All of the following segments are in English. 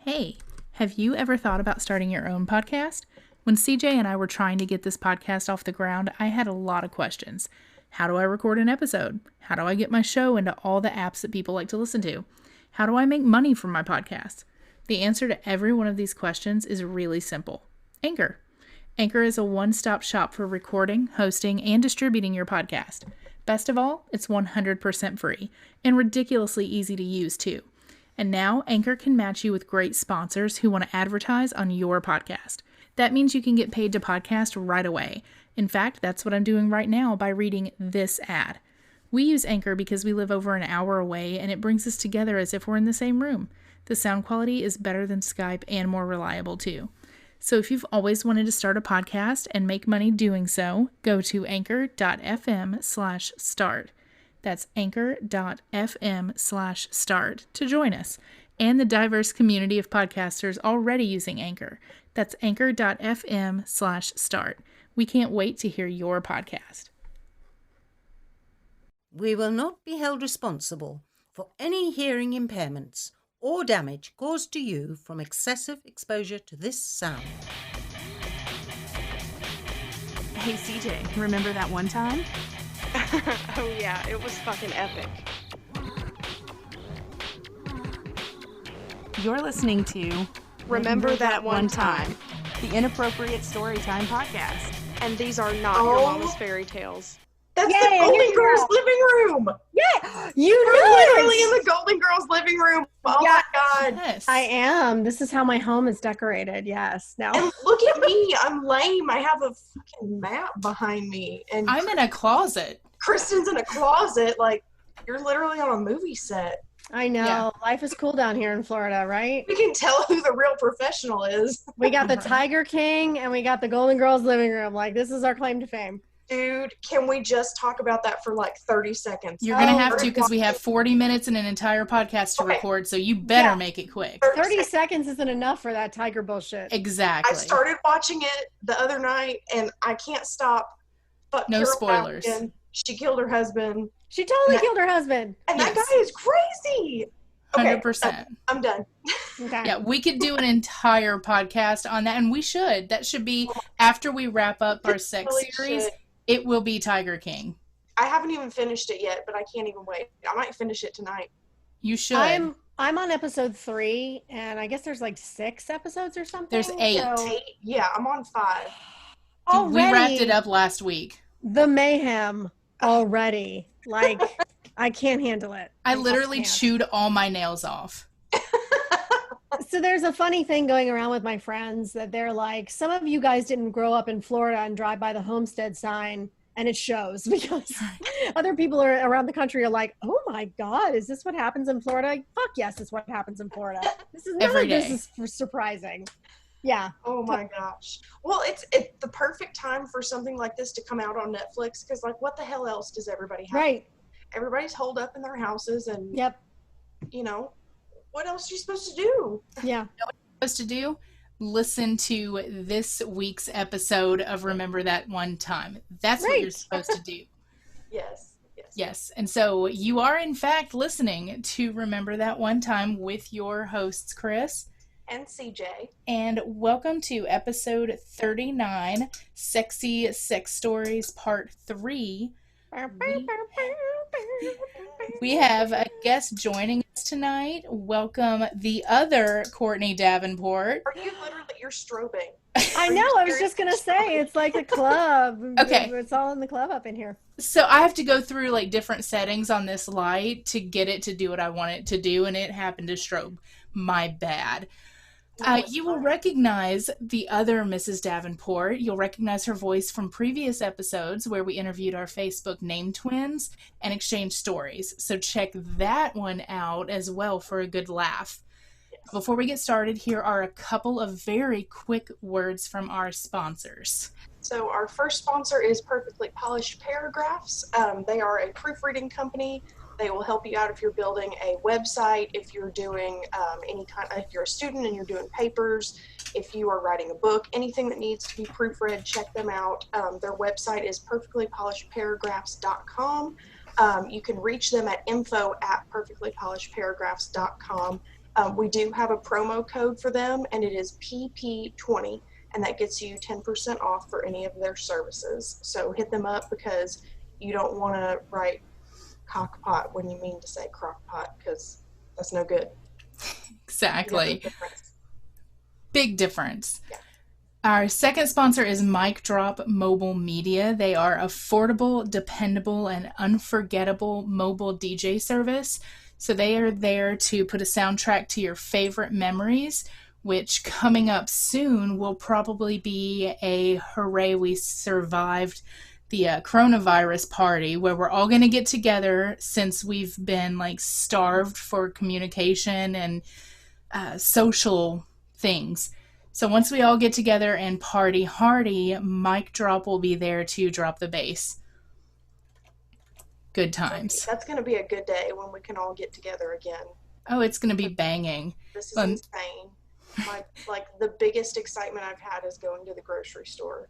Hey, have you ever thought about starting your own podcast? When CJ and I were trying to get this podcast off the ground, I had a lot of questions. How do I record an episode? How do I get my show into all the apps that people like to listen to? How do I make money from my podcast? The answer to every one of these questions is really simple. Anchor. Anchor is a one-stop shop for recording, hosting, and distributing your podcast. Best of all, it's 100% free and ridiculously easy to use too. And now Anchor can match you with great sponsors who want to advertise on your podcast. That means you can get paid to podcast right away. In fact, that's what I'm doing right now by reading this ad. We use Anchor because we live over an hour away and it brings us together as if we're in the same room. The sound quality is better than Skype and more reliable too. So if you've always wanted to start a podcast and make money doing so, go to anchor.fm/start. That's anchor.fm/start to join us and the diverse community of podcasters already using Anchor. That's anchor.fm/start. We can't wait to hear your podcast. We will not be held responsible for any hearing impairments or damage caused to you from excessive exposure to this sound. Hey CJ, remember that one time? Oh yeah, it was fucking epic. You're listening to Remember That One Time. the Inappropriate Storytime Podcast. And these are not your mama's fairy tales. That's Yay, the I Golden hear Girls that. living room. Yeah, You're literally in the Golden Girls living room. Oh Yeah. my God. Yes. I am. This is how my home is decorated. Yes. Now. And look at me. I'm lame. I have a fucking map behind me. And I'm in a closet. Kristen's in a closet. Like, you're literally on a movie set. I know. Yeah. Life is cool down here in Florida, right? We can tell who the real professional is. We got the Tiger King and we got the Golden Girls living room. Like, this is our claim to fame. Dude, can we just talk about that for like 30 seconds? You're going to Oh, have to because we have 40 minutes and an entire podcast to Okay. record, so you better Yeah. make it quick. 30 seconds isn't enough for that tiger bullshit. Exactly. I started watching it the other night and I can't stop. Fuck No Carol spoilers. Baskin. She killed her husband. She totally Yeah. killed her husband. And Yes. that guy is crazy. Okay, 100%. I'm done. Okay. Yeah, we could do an entire podcast on that, and we should. That should be after we wrap up our sex Really series. should. It will be Tiger King. I haven't even finished it yet, but I can't even wait. I might finish it tonight. You should. I'm on episode 3, and I guess there's like 6 episodes or something. There's 8. So, Yeah, I'm on 5. We wrapped already, it up last week. the mayhem already. Like, I can't handle it. I just literally can't. chewed all my nails off. So there's a funny thing going around with my friends that they're like, some of you guys didn't grow up in Florida and drive by the homestead sign, and it shows because other people are around the country are like, oh my God, is this what happens in Florida? Like, fuck yes, it's what happens in Florida. This is none Every of this day. is surprising. Yeah. Oh my gosh. Well, it's the perfect time for something like this to come out on Netflix because, like, what the hell else does everybody have? Right. Everybody's holed up in their houses, and Yep. you know, what else are you supposed to do? Yeah. Supposed to do? Listen to this week's episode of Remember That One Time. That's what you're Right. supposed to do. Yes. Yes. Yes. And so you are, in fact, listening to Remember That One Time with your hosts, Chris. And CJ. And welcome to episode 39, Sexy Sex Stories Part 3. We have a guest joining us tonight. Welcome the other Courtney Davenport. Are you literally, you're strobing? I know. I was just going to say, it's like a club. Okay. It's all in the club up in here. So I have to go through like different settings on this light to get it to do what I want it to do, and it happened to strobe. My bad. You will recognize the other Mrs. Davenport. You'll recognize her voice from previous episodes where we interviewed our Facebook name twins and exchanged stories. So check that one out as well for a good laugh. Before we get started, here are a couple of very quick words from our sponsors. So our first sponsor is Perfectly Polished Paragraphs. They are a proofreading company. They will help you out if you're building a website, if you're doing if you're a student and you're doing papers, if you are writing a book, anything that needs to be proofread, check them out. Their website is perfectlypolishedparagraphs.com. You can reach them at info@perfectlypolishedparagraphs.com. We do have a promo code for them, and it is PP20, and that gets you 10% off for any of their services. So hit them up because you don't want to write cockpot when you mean to say crockpot, because that's no good. Exactly. Big difference. Yeah. Our second sponsor is Mic Drop Mobile Media. They are affordable, dependable, and unforgettable mobile DJ service. So they are there to put a soundtrack to your favorite memories, which coming up soon will probably be a hooray we survived the coronavirus party, where we're all going to get together since we've been like starved for communication and social things. So once we all get together and party hardy, Mic Drop will be there to drop the bass. Good times. That's going to be a good day when we can all get together again. Oh, it's going to be banging. This is insane. Like the biggest excitement I've had is going to the grocery store.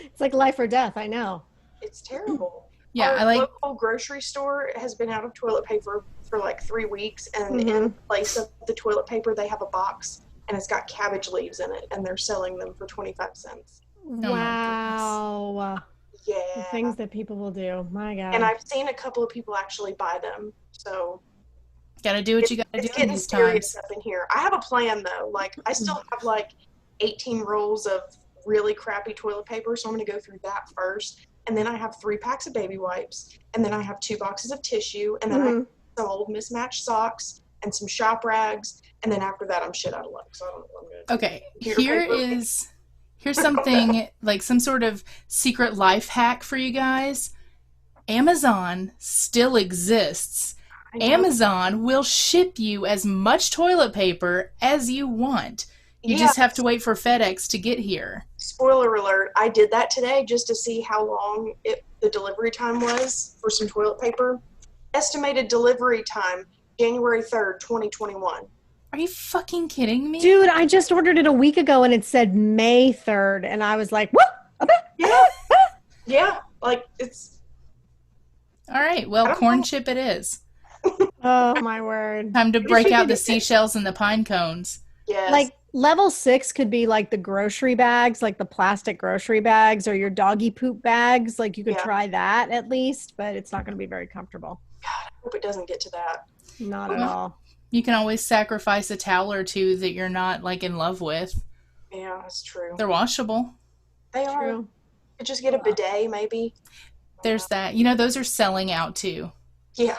It's like life or death. I know. It's terrible. Yeah, Our local grocery store has been out of toilet paper for like 3 weeks, and in place of the toilet paper, they have a box, and it's got cabbage leaves in it, and they're selling them for 25 cents. Wow. Yeah. The things that people will do. My God. And I've seen a couple of people actually buy them. So gotta do what you gotta do. It's getting these serious times. up in here. I have a plan though. Like I still have like 18 rolls of really crappy toilet paper, so I'm gonna go through that first. And then I have 3 packs of baby wipes, and then I have 2 boxes of tissue, and then I have some old mismatched socks and some shop rags, and then after that I'm shit out of luck. So I don't know what I'm gonna do. Okay, here's something like some sort of secret life hack for you guys. Amazon still exists. Amazon will ship you as much toilet paper as you want. You just have to wait for FedEx to get here. Spoiler alert, I did that today just to see how long the delivery time was for some toilet paper. Estimated delivery time, January 3rd, 2021. Are you fucking kidding me? Dude, I just ordered it a week ago and it said May 3rd. And I was like, what? Yeah, like it's... All right, well, corn chip it is. Oh, my word. Time to break out the seashells and the pine cones. Yes. Like level 6 could be like the grocery bags, like the plastic grocery bags or your doggy poop bags. Like you could try that at least, but it's not going to be very comfortable. God, I hope it doesn't get to that. Not at all. You can always sacrifice a towel or two that you're not like in love with. Yeah, that's true. They're washable. They are. True. Could just get a bidet, maybe. There's that. You know, those are selling out too. Yeah.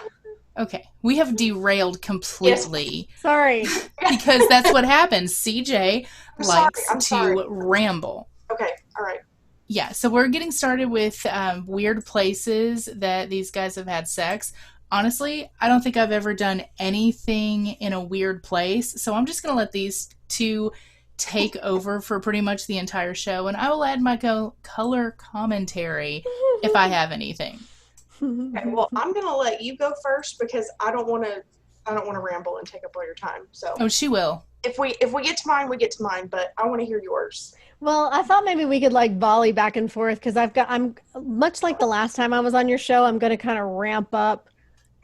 Okay, we have derailed completely. Sorry. Because that's what happens. CJ likes sorry. to ramble. Okay, all right. Yeah, so we're getting started with weird places that these guys have had sex. Honestly, I don't think I've ever done anything in a weird place, so I'm just going to let these two take over for pretty much the entire show, and I will add my color commentary if I have anything. Okay, well, I'm gonna let you go first because I don't want to ramble and take up all your time. So Oh, she will. if we get to mine, we get to mine. But I want to hear yours. Well, I thought maybe we could like volley back and forth because I'm much like the last time I was on your show. I'm going to kind of ramp up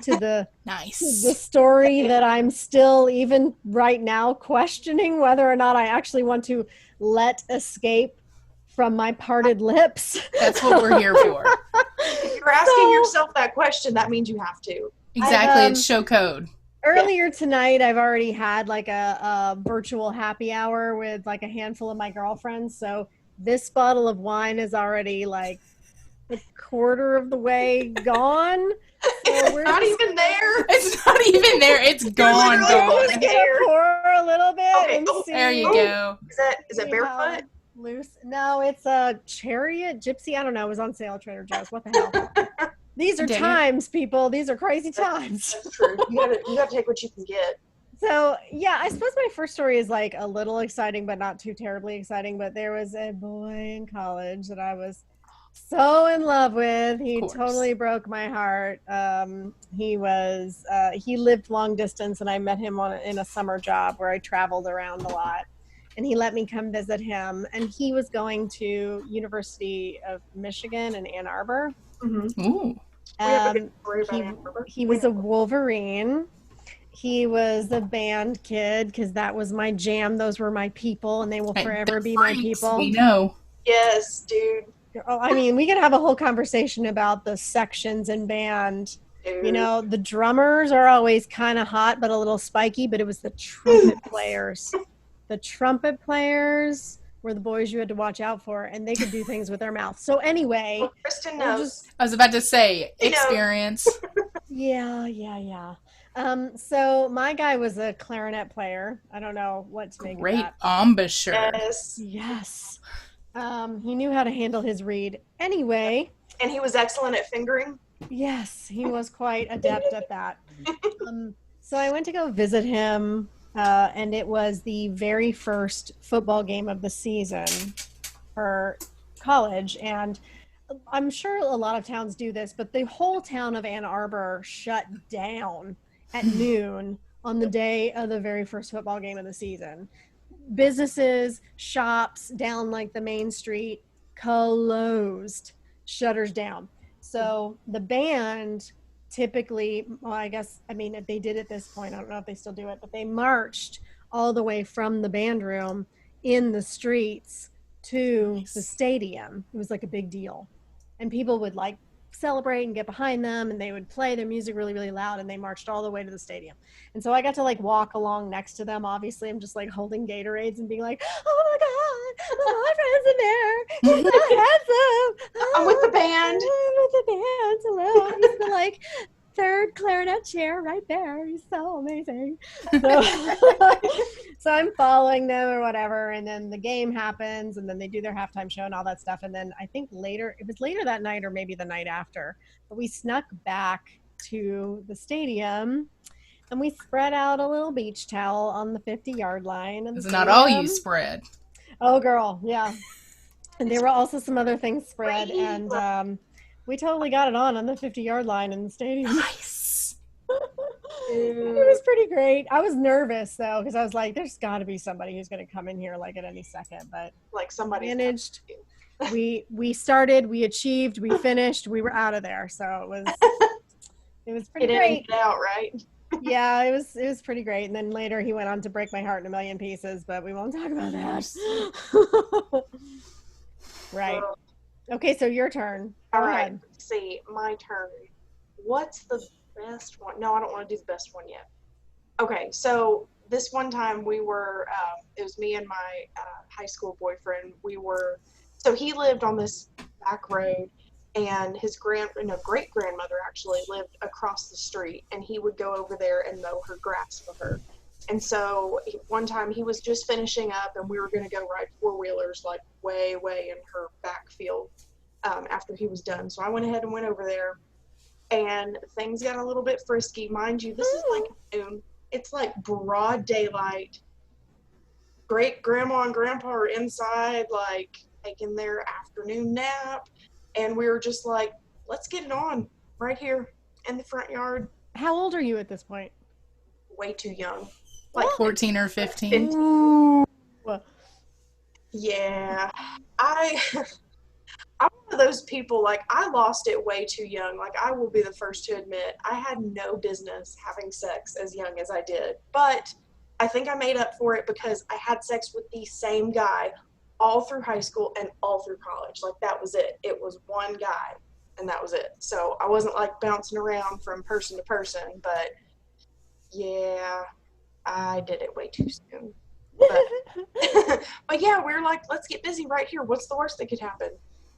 to the Nice. the story that I'm still even right now questioning whether or not I actually want to let escape from my parted lips. That's what we're here for. If you're asking yourself that question, that means you have to. Exactly, it's show code. Earlier tonight, I've already had like a virtual happy hour with like a handful of my girlfriends. So this bottle of wine is already like a quarter of the way gone. So we're Not even there. It's not even there. It's gone. literally just gonna pour a little bit Okay, and see. There you go. Is it barefoot? Loose? No, it's a Chariot Gypsy. I don't know. It was on sale at Trader Joe's. What the hell? These are Dang it. times, people. These are crazy times. That's true. You gotta take what you can get. So, yeah, I suppose my first story is like a little exciting, but not too terribly exciting. But there was a boy in college that I was so in love with. He course. totally broke my heart. He lived long distance, and I met him in a summer job where I traveled around a lot. And he let me come visit him. And he was going to University of Michigan in Ann Arbor. Mm-hmm. Ooh. We have a good story about Ann Arbor. He was a Wolverine. He was a band kid because that was my jam. Those were my people, and they will Right, forever they're be my freaks, people. we know. Yes, dude. Oh, I mean, we could have a whole conversation about the sections in band. Dude. You know, the drummers are always kind of hot, but a little spiky, but it was the trumpet players. The trumpet players were the boys you had to watch out for, and they could do things with their mouth. So anyway, Well, Kristen we'll knows. just- I was about to say, You know. experience. yeah. So my guy was a clarinet player. I don't know what to make Great of that. embouchure. Yes. Yes. He knew how to handle his reed. Anyway, And he was excellent at fingering. yes, he was quite adept at that. So I went to go visit him, and it was the very first football game of the season for college. And I'm sure a lot of towns do this, but the whole town of Ann Arbor shut down at noon on the day of the very first football game of the season. Businesses, shops down like the main street closed, shutters down. So the band typically, well, I mean, if they did at this point, I don't know if they still do it, but they marched all the way from the band room in the streets to the stadium. It was like a big deal. And people would like celebrate and get behind them, and they would play their music really, really loud, and they marched all the way to the stadium. And so I got to like walk along next to them. Obviously, I'm just like holding Gatorades and being like, oh my God, my boyfriend's in there. He's so handsome. I'm with the band. I'm with the band. Hello. He's the like third clarinet chair right there. He's so amazing. So, so I'm following them or whatever, and then the game happens, and then they do their halftime show and all that stuff. And then I think later, it was later that night or maybe the night after, but we snuck back to the stadium, and we spread out a little beach towel on the 50-yard line. It's not all you spread. Oh, girl, yeah. And there were also some other things spread, and we totally got it on the 50-yard line in the stadium. Nice. It was pretty great. I was nervous though, because I was like, "There's got to be somebody who's going to come in here like at any second." But Like somebody managed. We started, we achieved, we finished, we were out of there. So it was pretty Get in great. and get out, right? Yeah, it was pretty great. And then later he went on to break my heart in a million pieces, but we won't talk about that. Right. Okay, so your turn. Go All right. ahead. Let's see, my turn. What's the best one? No, I don't want to do the best one yet. Okay, so this one time we were, it was me and my high school boyfriend. So he lived on this back road, and his great grandmother actually lived across the street, and he would go over there and mow her grass for her. And so one time he was just finishing up, and we were going to go ride four-wheelers like way in her backfield after he was done. So I went ahead and went over there, and things got a little bit frisky. Mind you, this is like noon. It's like broad daylight. Great grandma and grandpa are inside, like taking their afternoon nap. And we were just like, let's get it on right here in the front yard. How old are you at this point? Way too young. Like 14 or 15. Ooh. Yeah. I'm one of those people, like, I lost it way too young. Like, I will be the first to admit I had no business having sex as young as I did. But I think I made up for it because I had sex with the same guy all through high school and all through college. Like, that was it. It was one guy, and that was it. So I wasn't, like, bouncing around from person to person. But, yeah, I did it way too soon. But yeah, we were like, let's get busy right here. What's the worst that could happen?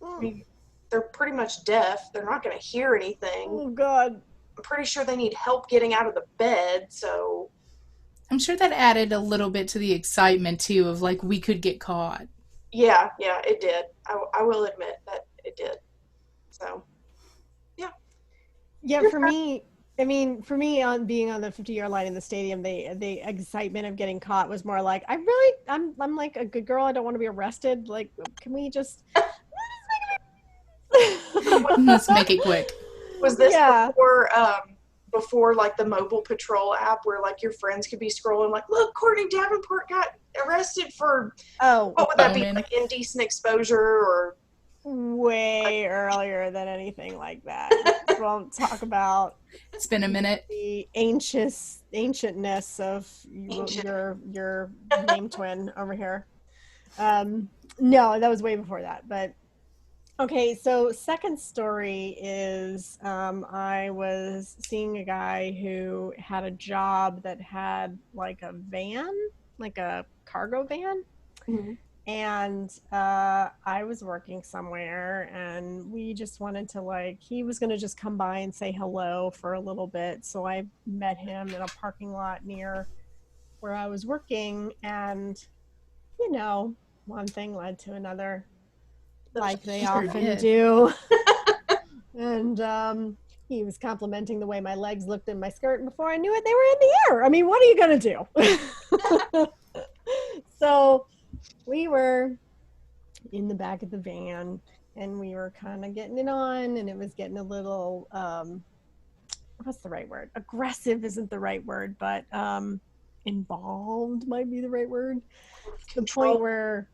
I mean, they're pretty much deaf. They're not going to hear anything. Oh, God. I'm pretty sure they need help getting out of the bed, so... I'm sure that added a little bit to the excitement, too, of, like, we could get caught. Yeah, it did. I will admit that it did. So, yeah. Yeah, for me, on being on the 50-yard line in the stadium, the excitement of getting caught was more like, I'm like a good girl. I don't want to be arrested. Like, can we just... Let's make it quick. Was this Yeah. before like the mobile patrol app where like your friends could be scrolling like, look, Courtney Davenport got arrested for, Oh, what would that be, Boning. like indecent exposure or... way earlier than anything like that. won't talk about It's been a minute. the ancientness of your name twin over here. No, that was way before that. But okay, so second story is I was seeing a guy who had a job that had like a van, like a cargo van. Mm-hmm. And I was working somewhere, and we just wanted to he was going to just come by and say hello for a little bit. So I met him in a parking lot near where I was working, and one thing led to another, like they often do. And he was complimenting the way my legs looked in my skirt, and before I knew it, they were in the air. I mean, what are you going to do? So we were in the back of the van, and we were kind of getting it on, and it was getting a little, what's the right word? Aggressive isn't the right word, but involved might be the right word. To the point where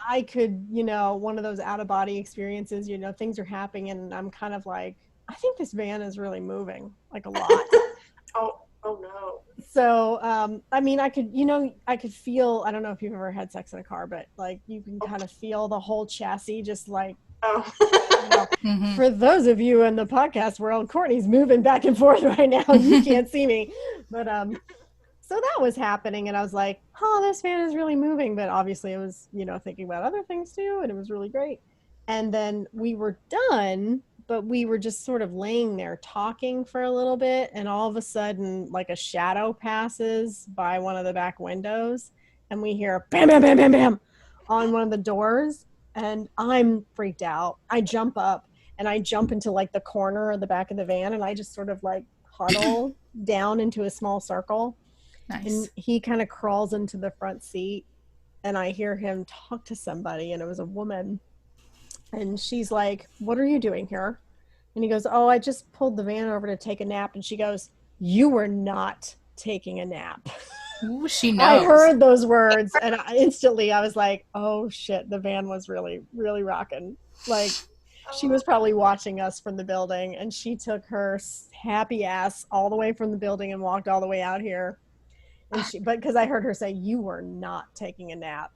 I could, one of those out-of-body experiences, things are happening, and I'm kind of like, I think this van is really moving, like a lot. Oh no. So, I mean, I could feel, I don't know if you've ever had sex in a car, but you can kind of feel the whole chassis just Mm-hmm. For those of you in the podcast world, Courtney's moving back and forth right now. You can't see me. But, so that was happening, and I was like, oh, this van is really moving. But obviously I was, thinking about other things too, and it was really great. And then we were done, but we were just sort of laying there talking for a little bit, and all of a sudden, a shadow passes by one of the back windows, and we hear bam, bam, bam, bam, bam on one of the doors, and I'm freaked out. I jump up, and I jump into the corner of the back of the van, and I just sort of huddle down into a small circle. Nice. And he kind of crawls into the front seat, and I hear him talk to somebody, and it was a woman. And she's like, what are you doing here? And he goes, oh, I just pulled the van over to take a nap. And she goes, you were not taking a nap. Ooh, she knows. I heard those words, and instantly I was like, oh shit, the van was really, really rocking. She was probably watching us from the building, and she took her happy ass all the way from the building and walked all the way out here. But because I heard her say, you were not taking a nap.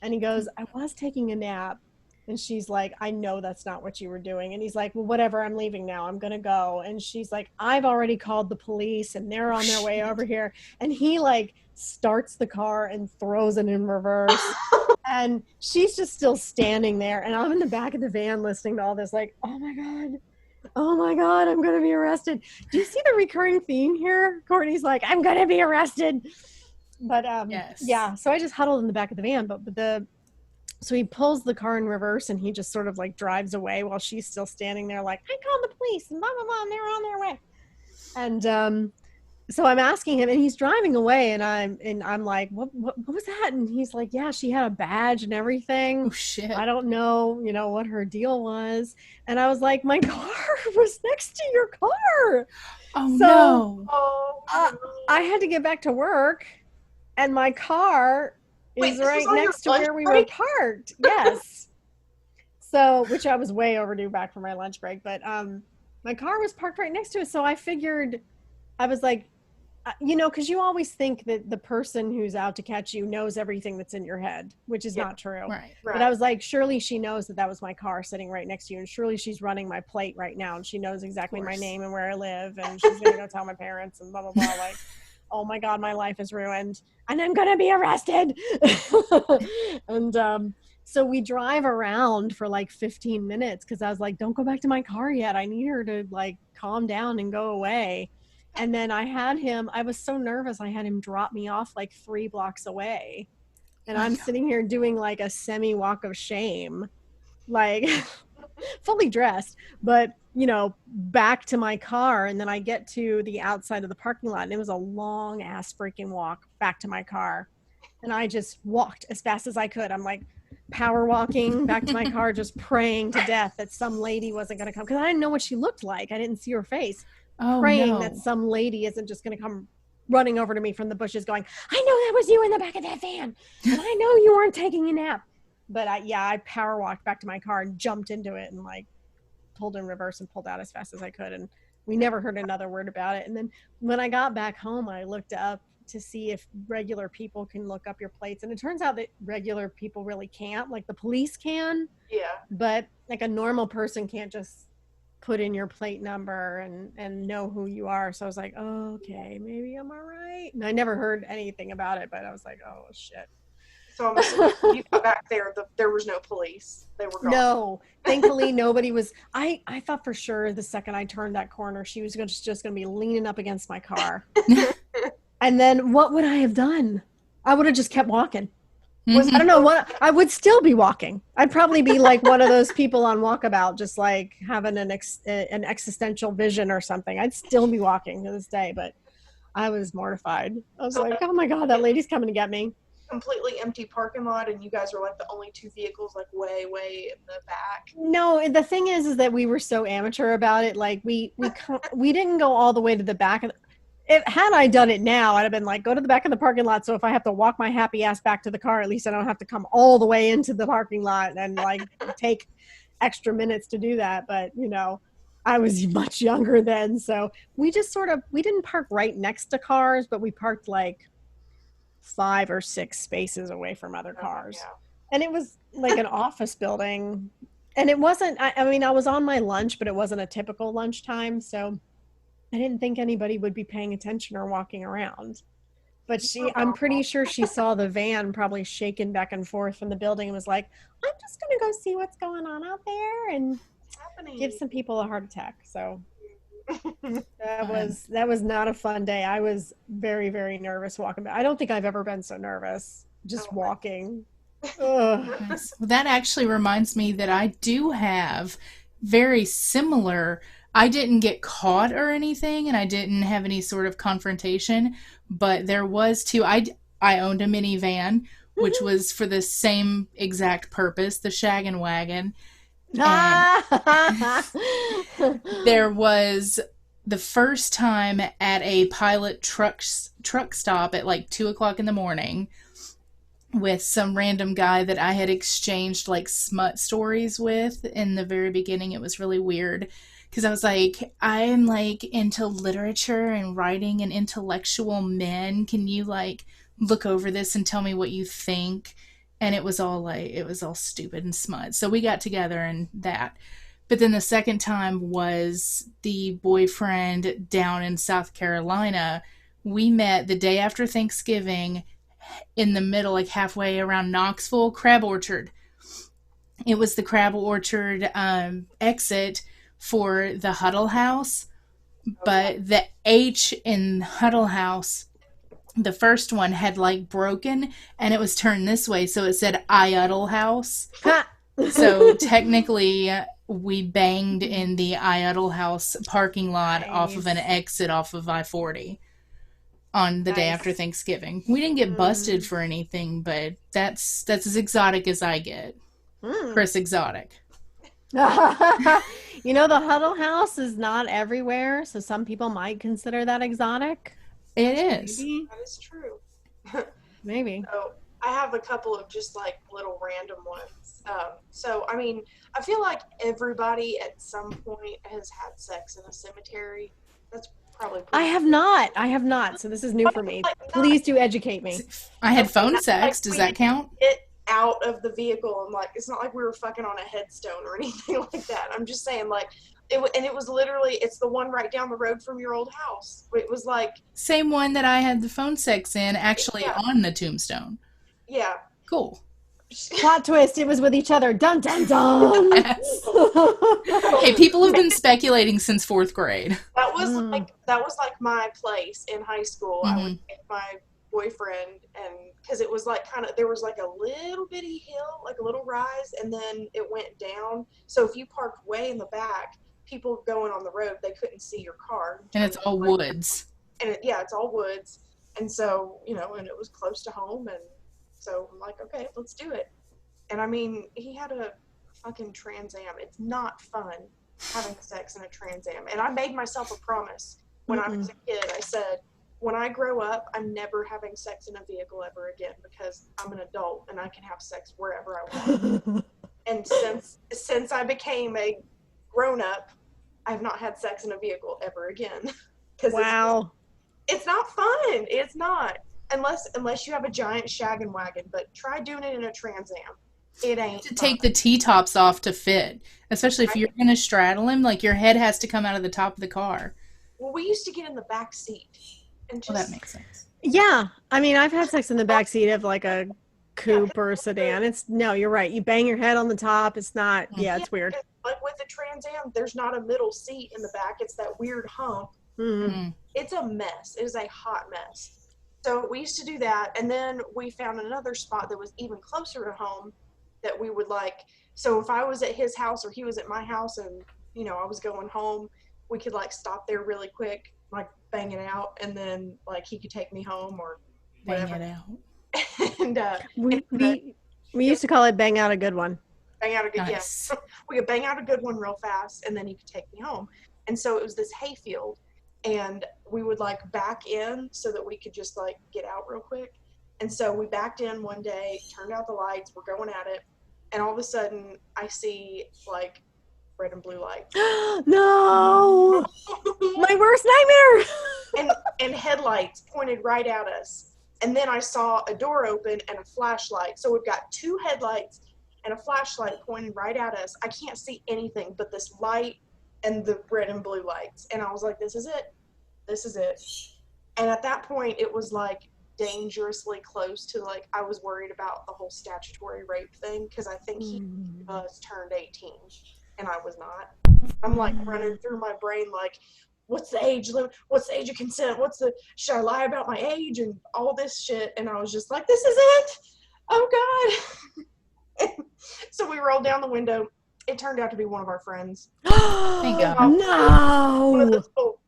And he goes, I was taking a nap. And she's like, I know that's not what you were doing. And he's like, well, whatever, I'm leaving now. I'm going to go. And she's like, I've already called the police, and they're on their way over here. And he starts the car and throws it in reverse. And she's just still standing there. And I'm in the back of the van listening to all this, oh my God, I'm going to be arrested. Do you see the recurring theme here? Courtney's like, I'm going to be arrested. But yes. Yeah, so I just huddled in the back of the van. So he pulls the car in reverse, and he just sort of drives away while she's still standing there I called the police and blah, blah, blah, and they're on their way. And so I'm asking him, and he's driving away, and I'm like, what was that? And he's like, yeah, she had a badge and everything. Oh, shit. I don't know, what her deal was. And I was like, my car was next to your car. Oh, so, no. I had to get back to work, and my car is right next to where we were parked. Yes. So, which I was way overdue back for my lunch break, but my car was parked right next to it. So I figured, I was like, because you always think that the person who's out to catch you knows everything that's in your head, which is not true. Right. But I was like, surely she knows that was my car sitting right next to you, and surely she's running my plate right now, and she knows exactly my name and where I live, and she's gonna go tell my parents and blah blah blah. Oh my God, my life is ruined, and I'm gonna be arrested. And so we drive around for 15 minutes, because I was like, don't go back to my car yet. I need her to calm down and go away. And then I was so nervous, I had him drop me off 3 blocks away. And I'm sitting here doing a semi walk of shame, fully dressed, but back to my car. And then I get to the outside of the parking lot, and it was a long ass freaking walk back to my car. And I just walked as fast as I could. I'm power walking back to my car, just praying to death that some lady wasn't going to come, because I didn't know what she looked like. I didn't see her face. Praying that some lady isn't just going to come running over to me from the bushes going, I know that was you in the back of that van, and I know you weren't taking a nap. But I power walked back to my car and jumped into it, and pulled in reverse and pulled out as fast as I could. And we never heard another word about it. And then when I got back home, I looked up to see if regular people can look up your plates. And it turns out that regular people really can't. Like the police can, Yeah. but like a normal person can't just put in your plate number and know who you are. So I was like, oh, okay, maybe I'm all right. And I never heard anything about it, but I was like, oh shit. So I'm assuming when you got back there, there was no police. They were gone. No, thankfully nobody was. I thought for sure the second I turned that corner, she was just going to be leaning up against my car. And then what would I have done? I would have just kept walking. I don't know what, I would still be walking. I'd probably be like one of those people on Walkabout, just like having an existential vision or something. I'd still be walking to this day, but I was mortified. I was like, oh my God, that lady's coming to get me. Completely empty parking lot, and you guys were like the only two vehicles, like way in the back. No, the thing is that we were so amateur about it. Like we didn't go all the way to the back. Had I done it now, I'd have been like, go to the back of the parking lot. So if I have to walk my happy ass back to the car, at least I don't have to come all the way into the parking lot and like take extra minutes to do that. But you know, I was much younger then. So we just we didn't park right next to cars, but we parked like 5 or 6 spaces away from other cars. Yeah. And it was like an office building. And it wasn't, I mean, I was on my lunch, but it wasn't a typical lunchtime. So I didn't think anybody would be paying attention or walking around. But I'm pretty sure she saw the van probably shaking back and forth from the building and was like, I'm just going to go see what's going on out there and give some people a heart attack. So that was not a fun day. I was very, very nervous walking back. I don't think I've ever been so nervous just walking. Nice. Well, that actually reminds me that I do have very similar. I didn't get caught or anything, and I didn't have any sort of confrontation, but there was two. I owned a minivan, which was for the same exact purpose, the Shaggin' Wagon. There was the first time at a Pilot truck stop at like 2:00 in the morning with some random guy that I had exchanged like smut stories with in the very beginning. It was really weird because I was like, I'm like into literature and writing and intellectual men. Can you like look over this and tell me what you think? And it was all stupid and smut. So we got together and that. But then the second time was the boyfriend down in South Carolina. We met the day after Thanksgiving in the middle, like halfway around Knoxville, Crab Orchard. It was the Crab Orchard exit for the Huddle House. But the H in Huddle House, the first one had like broken and it was turned this way. So it said Iuddle House. So technically we banged in the Iuddle House parking lot off of an exit off of I-40 on the day after Thanksgiving. We didn't get busted for anything, but that's as exotic as I get. Chris Exotic. You know, the Huddle House is not everywhere, so some people might consider that exotic. It is. Maybe. That is true. Maybe. So I have a couple of just like little random ones. So, I mean, I feel like everybody at some point has had sex in a cemetery. That's probably I have not. So this is new for me. Please do educate me. I had phone sex. Does that count? Get out of the vehicle and like, it's not like we were fucking on a headstone or anything like that. I'm just saying like, it was literally, it's the one right down the road from your old house. It was like... Same one that I had the phone sex in, actually on the tombstone. Yeah. Cool. Plot twist, it was with each other. Dun, dun, dun. Yes. Hey, people have been speculating since 4th grade. That was like my place in high school. I would take my boyfriend, and because it was like kind of, there was like a little bitty hill, like a little rise, and then it went down. So if you parked way in the back, people going on the road, they couldn't see your car. And it's all woods. And it's all woods. And so, you know, and it was close to home. And so I'm like, okay, let's do it. And I mean, he had a fucking Trans Am. It's not fun having sex in a Trans Am. And I made myself a promise when I was a kid. I said, when I grow up, I'm never having sex in a vehicle ever again because I'm an adult and I can have sex wherever I want. And since I became a grown up, I have not had sex in a vehicle ever again. Because Wow. it's not fun. It's not. Unless you have a giant shaggin' wagon, but try doing it in a Trans Am. It ain't To fun. take the T-tops off to fit, especially if you're going to straddle him, like your head has to come out of the top of the car. Well, we used to get in the back seat and just Well, that makes sense. Yeah. I mean, I've had sex in the back seat of like a coupe or a sedan. No, you're right. You bang your head on the top. It's not, yeah, it's weird. Like with the Trans Am, there's not a middle seat in the back. It's that weird hump. Mhm. It's a mess. It is a hot mess. So we used to do that, and then we found another spot that was even closer to home that we would like. So if I was at his house or he was at my house, and I was going home, we could like stop there really quick, like bang it out, and then like he could take me home or Bang whatever. it out. And We used to call it bang out a good one. bang out a good Nice. we could bang out a good one real fast, and then he could take me home. And so it was this hayfield, and we would like back in so that we could just like get out real quick. And so we backed in one day, turned out the lights, we're going at it, and all of a sudden I see like red and blue lights No. My worst nightmare. and headlights pointed right at us. And then I saw a door open and a flashlight. So we've got two headlights and a flashlight pointing right at us. I can't see anything but this light and the red and blue lights. And I was like, this is it. This is it. And at that point, it was like dangerously close to like, I was worried about the whole statutory rape thing because I think he was turned 18 and I was not. I'm like running through my brain like, what's the age limit? What's the age of consent? Should I lie about my age and all this shit? And I was just like, this is it. Oh God. So we rolled down the window. It turned out to be one of our friends. Thank God. One of No. those little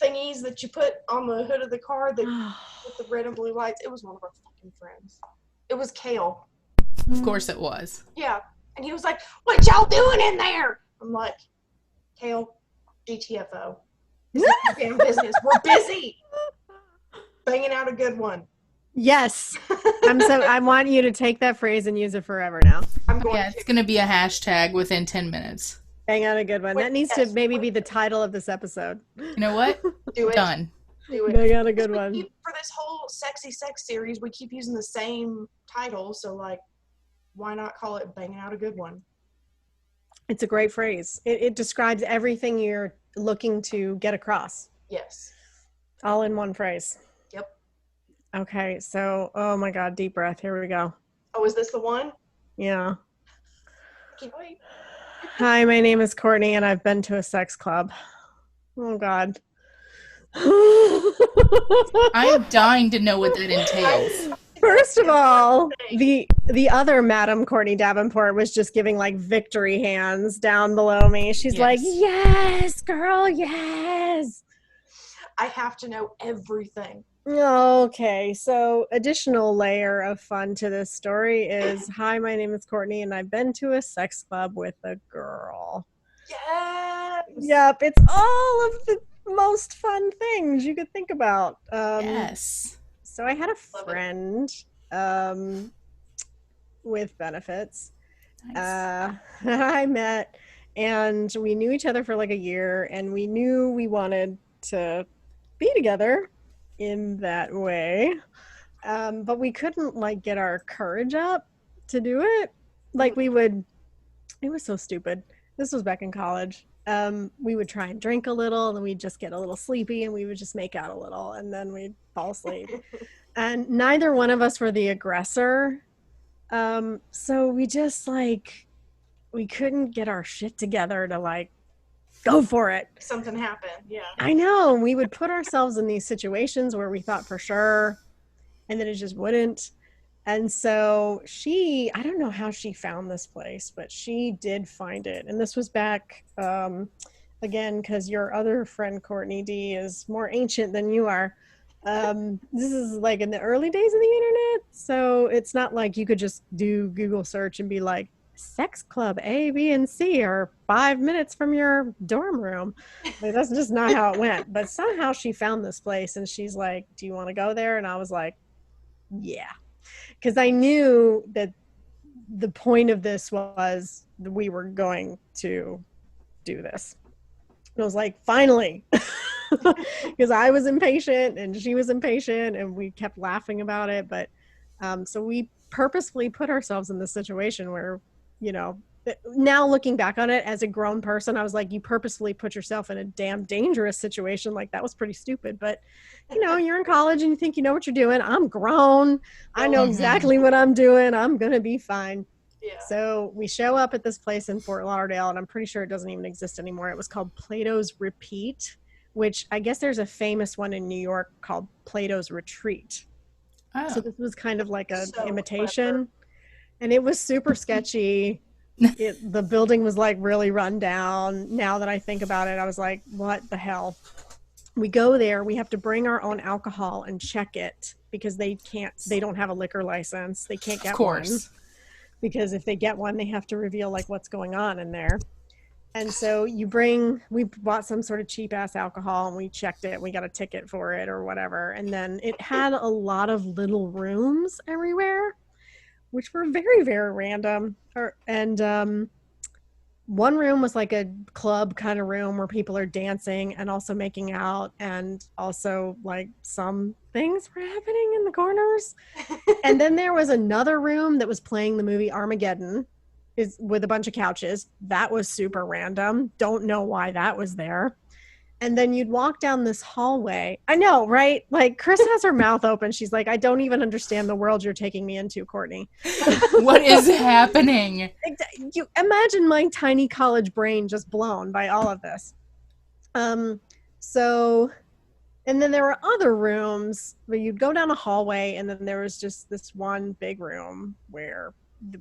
thingies that you put on the hood of the car with the red and blue lights. It was one of our fucking friends. It was Kale. Of course it was. Yeah. And he was like, what y'all doing in there? I'm like, Kale, GTFO. This is your damn business. We're busy. Banging out a good one. Yes. I want you to take that phrase and use it forever now. I'm going Yeah, it's going to be a hashtag within 10 minutes. Bang out a good one. That needs to maybe be the title of this episode. You know what? do it. Done. Do it. Bang out a good one. For this whole sexy sex series, we keep using the same title. So, like, why not call it Banging Out a Good One? It's a great phrase. It describes everything you're looking to get across, Yes. all in one phrase. Yep. Okay, so, oh my God, deep breath. Here we go. Oh, is this the one? Yeah. Can't wait. Hi, my name is Courtney, and I've been to a sex club. Oh God. I'm dying to know what that entails. First of all, the other Madam Courtney Davenport was just giving like victory hands down below me. She's like, yes, girl, yes. I have to know everything. Okay, so additional layer of fun to this story is, hi, my name is Courtney, and I've been to a sex club with a girl. Yes. Yep, it's all of the most fun things you could think about. Yes. So I had a friend with benefits Nice. I met, and we knew each other for like a year, and we knew we wanted to be together in that way, but we couldn't like get our courage up to do it. Like it was so stupid. This was back in college. We would try and drink a little, and then we'd just get a little sleepy, and we would just make out a little, and then we'd fall asleep. And neither one of us were the aggressor. So we just like, we couldn't get our shit together to like go for it. Something happened. Yeah. I know. We would put ourselves in these situations where we thought for sure, and then it just wouldn't. And so I don't know how she found this place, but she did find it. And this was back, again, because your other friend, Courtney D, is more ancient than you are. This is like in the early days of the internet. So it's not like you could just do Google search and be like, sex club A, B, and C are 5 minutes from your dorm room. Like, that's just not how it went. But somehow she found this place, and she's like, do you want to go there? And I was like, yeah. Because I knew that the point of this was we were going to do this. And I was like, finally, because I was impatient and she was impatient and we kept laughing about it. But so we purposefully put ourselves in this situation where, you know, now looking back on it as a grown person, I was like, you purposefully put yourself in a damn dangerous situation. Like, that was pretty stupid. But, you know, you're in college and you think you know what you're doing. I'm grown. I know exactly what I'm doing. I'm going to be fine. Yeah. So we show up at this place in Fort Lauderdale, and I'm pretty sure it doesn't even exist anymore. It was called Plato's Repeat, which I guess there's a famous one in New York called Plato's Retreat. Oh. So this was kind of like an So imitation. clever. And it was super sketchy. The building was like really run down. Now that I think about it, I was like, what the hell? We go there, we have to bring our own alcohol and check it because they don't have a liquor license. They can't get Of course. one. Because if they get one, they have to reveal like what's going on in there. And so we bought some sort of cheap ass alcohol and we checked it. We got a ticket for it or whatever. And then it had a lot of little rooms everywhere, which were very, very random. One room was like a club kind of room where people are dancing and also making out, and also like some things were happening in the corners. And then there was another room that was playing the movie Armageddon with a bunch of couches. That was super random. Don't know why that was there. And then you'd walk down this hallway. I know, right? Like, Chris has her mouth open. She's like, I don't even understand the world you're taking me into, Courtney. What is happening? You imagine my tiny college brain just blown by all of this. And then there were other rooms where you'd go down a hallway, and then there was just this one big room where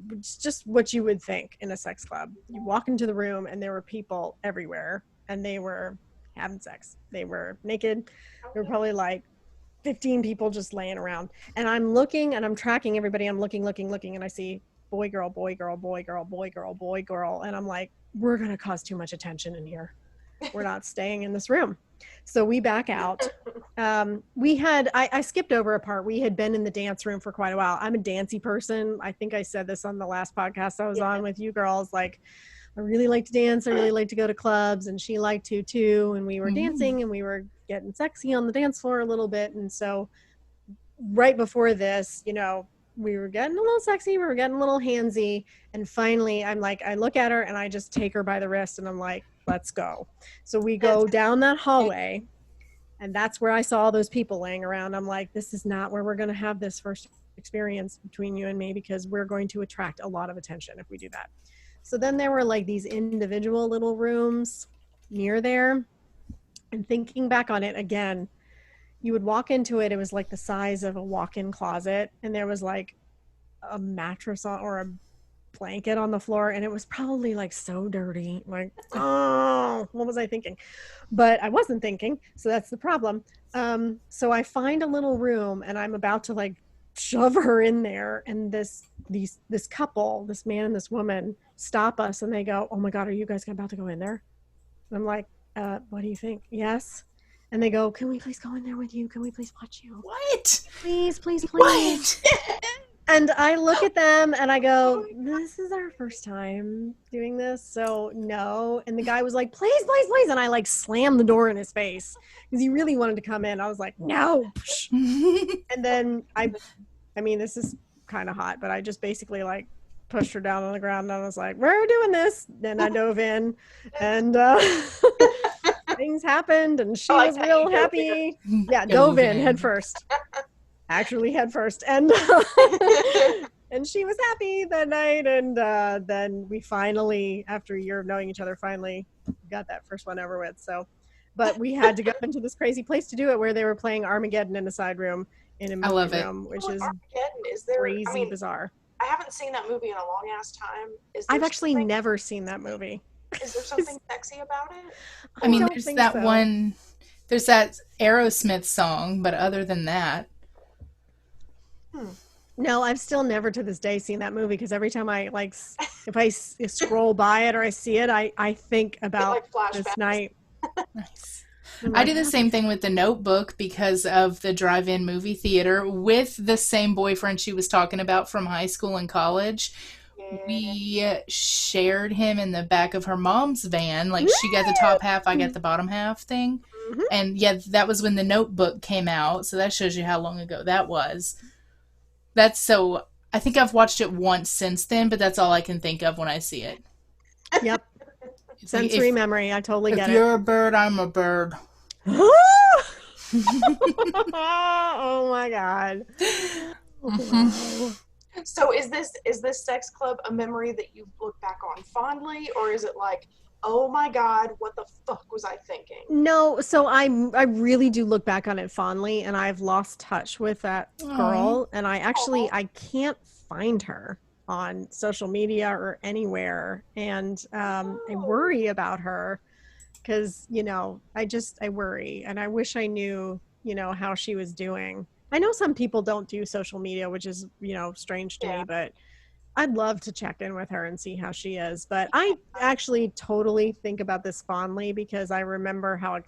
it's just what you would think in a sex club. You walk into the room, and there were people everywhere, and they were having sex. They were naked. There were probably like 15 people just laying around. And I'm looking and I'm tracking everybody. I'm looking, and I see boy, girl, boy, girl, boy, girl, boy, girl, boy, girl. And I'm like, we're going to cause too much attention in here. We're not staying in this room. So we back out. I skipped over a part. We had been in the dance room for quite a while. I'm a dancey person. I think I said this on the last podcast I was on with you girls. Like, I really like to dance. I really like to go to clubs, and she liked to too. And we were dancing and we were getting sexy on the dance floor a little bit. And so right before this, you know, we were getting a little sexy. We were getting a little handsy. And finally, I'm like, I look at her and I just take her by the wrist and I'm like, let's go. So we go down that hallway, and that's where I saw all those people laying around. I'm like, this is not where we're going to have this first experience between you and me, because we're going to attract a lot of attention if we do that. So then there were like these individual little rooms near there. And thinking back on it again, you would walk into it. It was like the size of a walk-in closet. And there was like a mattress or a blanket on the floor. And it was probably like so dirty. Like, oh, what was I thinking? But I wasn't thinking. So that's the problem. So I find a little room and I'm about to like shove her in there. And this couple, this man and this woman, stop us and they go, oh my God, are you guys about to go in there? And I'm like, what do you think? Yes. And they go, can we please go in there with you? Can we please watch you? What? Please. What? And I look at them and I go, this is our first time doing this, so no. And the guy was like, please. And I like slammed the door in his face because he really wanted to come in. I was like, no. And then I mean, this is kind of hot, but I just basically like pushed her down on the ground and I was like, we're doing this. Then I dove in and things happened and she was real happy. Yeah, dove in head first. Actually head first. And and she was happy that night. And then we finally, after a year of knowing each other, finally got that first one over with. So, but we had to go into this crazy place to do it where they were playing Armageddon in a side room in a movie room, which is crazy bizarre. I haven't seen that movie in a long ass time. I've actually never seen that movie. Is there something sexy about it? I mean, there's that one, there's that Aerosmith song, but other than that. No, I've still never to this day seen that movie because every time I like, if I scroll by it or I see it, I think about this night. Nice. I do the same thing with The Notebook because of the drive-in movie theater with the same boyfriend she was talking about from high school and college. we shared him in the back of her mom's van. Like, she got the top half, I got the bottom half thing. Mhm. And yeah, that was when The Notebook came out. So that shows you how long ago that was. That's so. I think I've watched it once since then, but that's all I can think of when I see it. Yep. It's like, Sensory memory. I totally if get you're a bird, I'm a bird. Oh my God. Wow. So is this sex club a memory that you look back on fondly, or is it like, oh my God, what the fuck was I thinking? No, so I really do look back on it fondly, and I've lost touch with that girl, and I can't find her on social media or anywhere, and I worry about her because I worry, and I wish I knew how she was doing. I know some people don't do social media, which is strange to me, but I'd love to check in with her and see how she is. But I actually totally think about this fondly because I remember how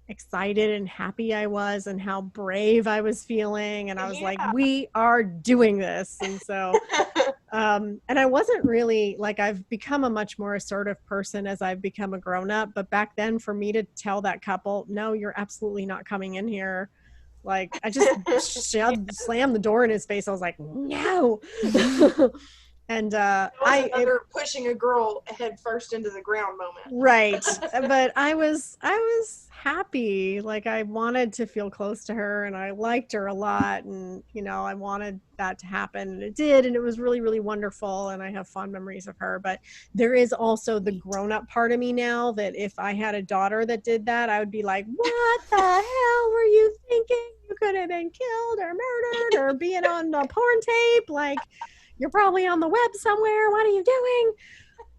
excited and happy I was and how brave I was feeling. And I was like, we are doing this. And so, and I wasn't really I've become a much more assertive person as I've become a grown up. But back then, for me to tell that couple, no, you're absolutely not coming in here. I just slammed the door in his face. I was like, no. And another pushing a girl head first into the ground moment. Right. But I was happy. I wanted to feel close to her, and I liked her a lot, and I wanted that to happen, and it did, and it was really, really wonderful, and I have fond memories of her. But there is also the grown-up part of me now that if I had a daughter that did that, I would be like, what the hell were you thinking? You could have been killed or murdered or being on a porn tape. You're probably on the web somewhere. What are you doing?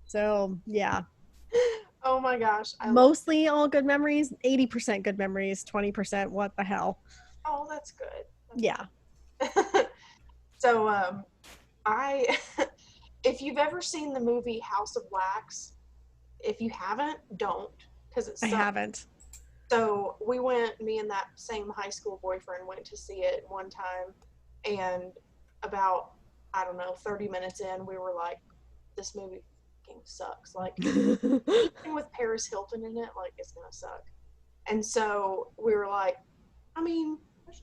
So, yeah. Oh my gosh. Mostly all good memories, 80% good memories, 20% what the hell. Oh, that's good. Yeah. So, if you've ever seen the movie House of Wax, if you haven't, don't, because it's. I haven't. So me and that same high school boyfriend went to see it one time, and about, I don't know, 30 minutes in, we were like, this movie fucking sucks. Anything with Paris Hilton in it, it's gonna suck. And so we were like, I mean, there's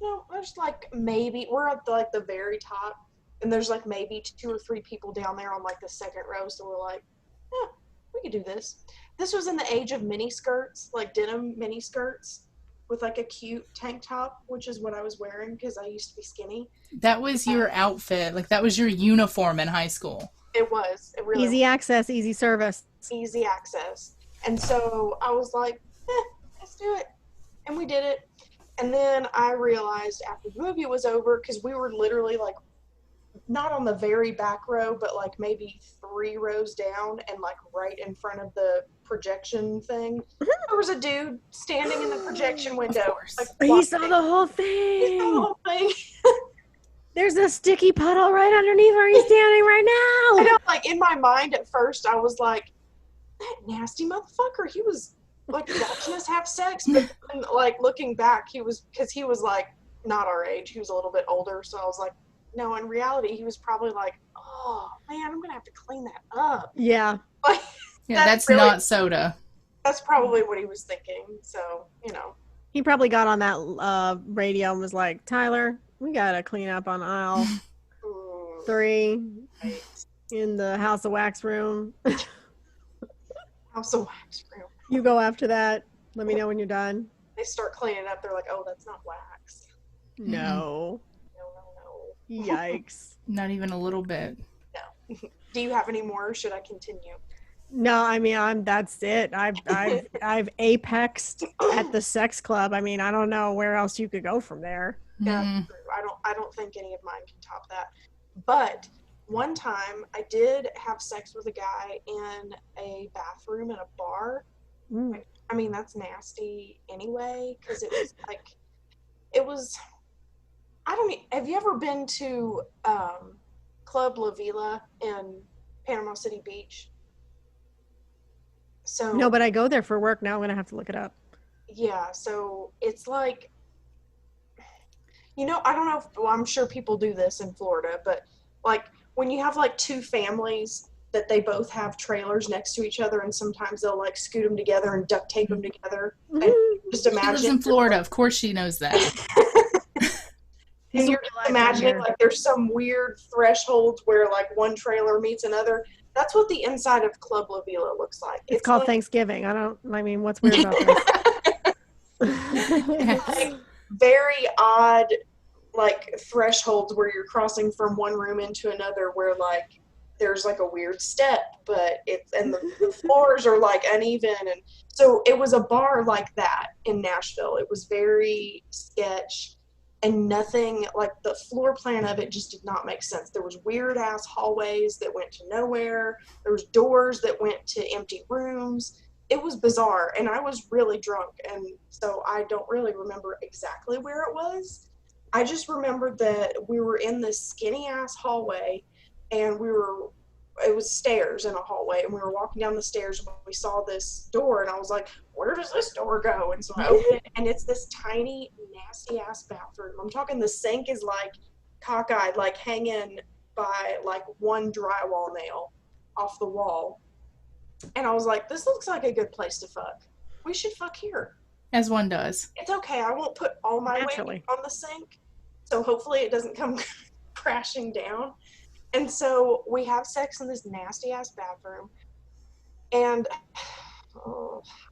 maybe, we're at the very top, and there's maybe 2 or 3 people down there on the second row, so we're like, yeah, we could do this. This was in the age of mini skirts, denim mini skirts with a cute tank top, which is what I was wearing because I used to be skinny. That was your outfit. That was your uniform in high school. It was. It really easy access, easy service. Easy access. And so I was like, let's do it. And we did it. And then I realized after the movie was over, because we were literally not on the very back row, but maybe 3 rows down and right in front of the projection thing. There was a dude standing in the projection window. He saw the whole thing. He saw the whole thing. There's a sticky puddle right underneath where he's standing right now. I know, in my mind at first, I was like, that nasty motherfucker. He was watching us have sex, but then, looking back, he was not our age. He was a little bit older, so I was like, no, in reality, he was probably oh, man, I'm going to have to clean that up. Yeah. Yeah, that's really, not soda. That's probably what he was thinking. So, He probably got on that radio and was like, Tyler, we got to clean up on aisle 3 in the House of Wax room. House of Wax room. You go after that. Let me know when you're done. They start cleaning up. They're like, oh, that's not wax. No. No. Yikes. Not even a little bit. No. Do you have any more, or should I continue? No, I mean, that's it. I've apexed at the sex club. I mean, I don't know where else you could go from there. Yeah, I don't think any of mine can top that. But one time I did have sex with a guy in a bathroom in a bar. I mean, that's nasty anyway, because it was have you ever been to Club La Vila in Panama City Beach? So no, but I go there for work now. I'm going to have to look it up. Yeah, so it's I don't know I'm sure people do this in Florida, but when you have like two families that they both have trailers next to each other, and sometimes they'll like scoot them together and duct tape them together. And just She lives imagine in Florida. Of course she knows that. and you're just imagining like there's some weird threshold where like one trailer meets another. That's what the inside of Club La Vila looks like. It's called like, Thanksgiving. What's weird about this? like very odd like thresholds where you're crossing from one room into another where like there's like a weird step, but the floors are like uneven. And so it was a bar like that in Nashville. It was very sketch, and nothing like the floor plan of it just did not make sense. There was weird ass hallways that went to nowhere. There was doors that went to empty rooms. It was bizarre, and I was really drunk, and so I don't really remember exactly where it was. I just remembered that we were in this skinny ass hallway, and it was stairs in a hallway, and we were walking down the stairs when we saw this door, and I was like, where does this door go? And so I opened it, and it's this tiny, nasty ass bathroom. I'm talking the sink is like cockeyed, like hanging by like one drywall nail off the wall. And I was like, this looks like a good place to fuck. We should fuck here. As one does. It's okay. I won't put all my weight on the sink. So hopefully it doesn't come crashing down. And so we have sex in this nasty ass bathroom. And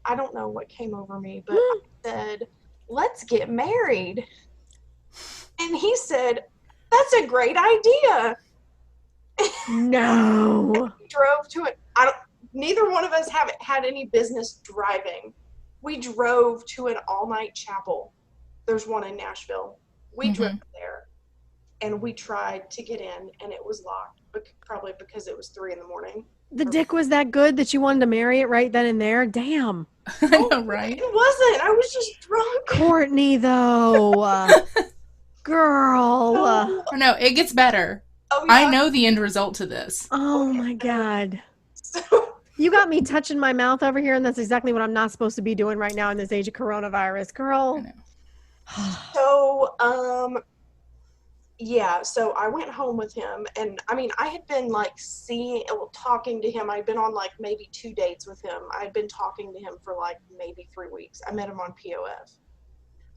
I don't know what came over me, but I said, let's get married. And he said, that's a great idea. No. We drove to it. Neither one of us have had any business driving. We drove to an all-night chapel. There's one in Nashville. We drove there, and we tried to get in, and it was locked, probably because it was 3 a.m. The dick was that good that you wanted to marry it right then and there? Damn. I know, right? It wasn't. I was just drunk. Courtney, though. Girl. Oh, No, it gets better. yeah. I know the end result to this. Oh, my God. So, You got me touching my mouth over here, and that's exactly what I'm not supposed to be doing right now in this age of coronavirus. Girl. yeah, so I went home with him, and I mean, I had been like talking to him. I'd been on like maybe 2 dates with him. I'd been talking to him for like maybe 3 weeks. I met him on POF.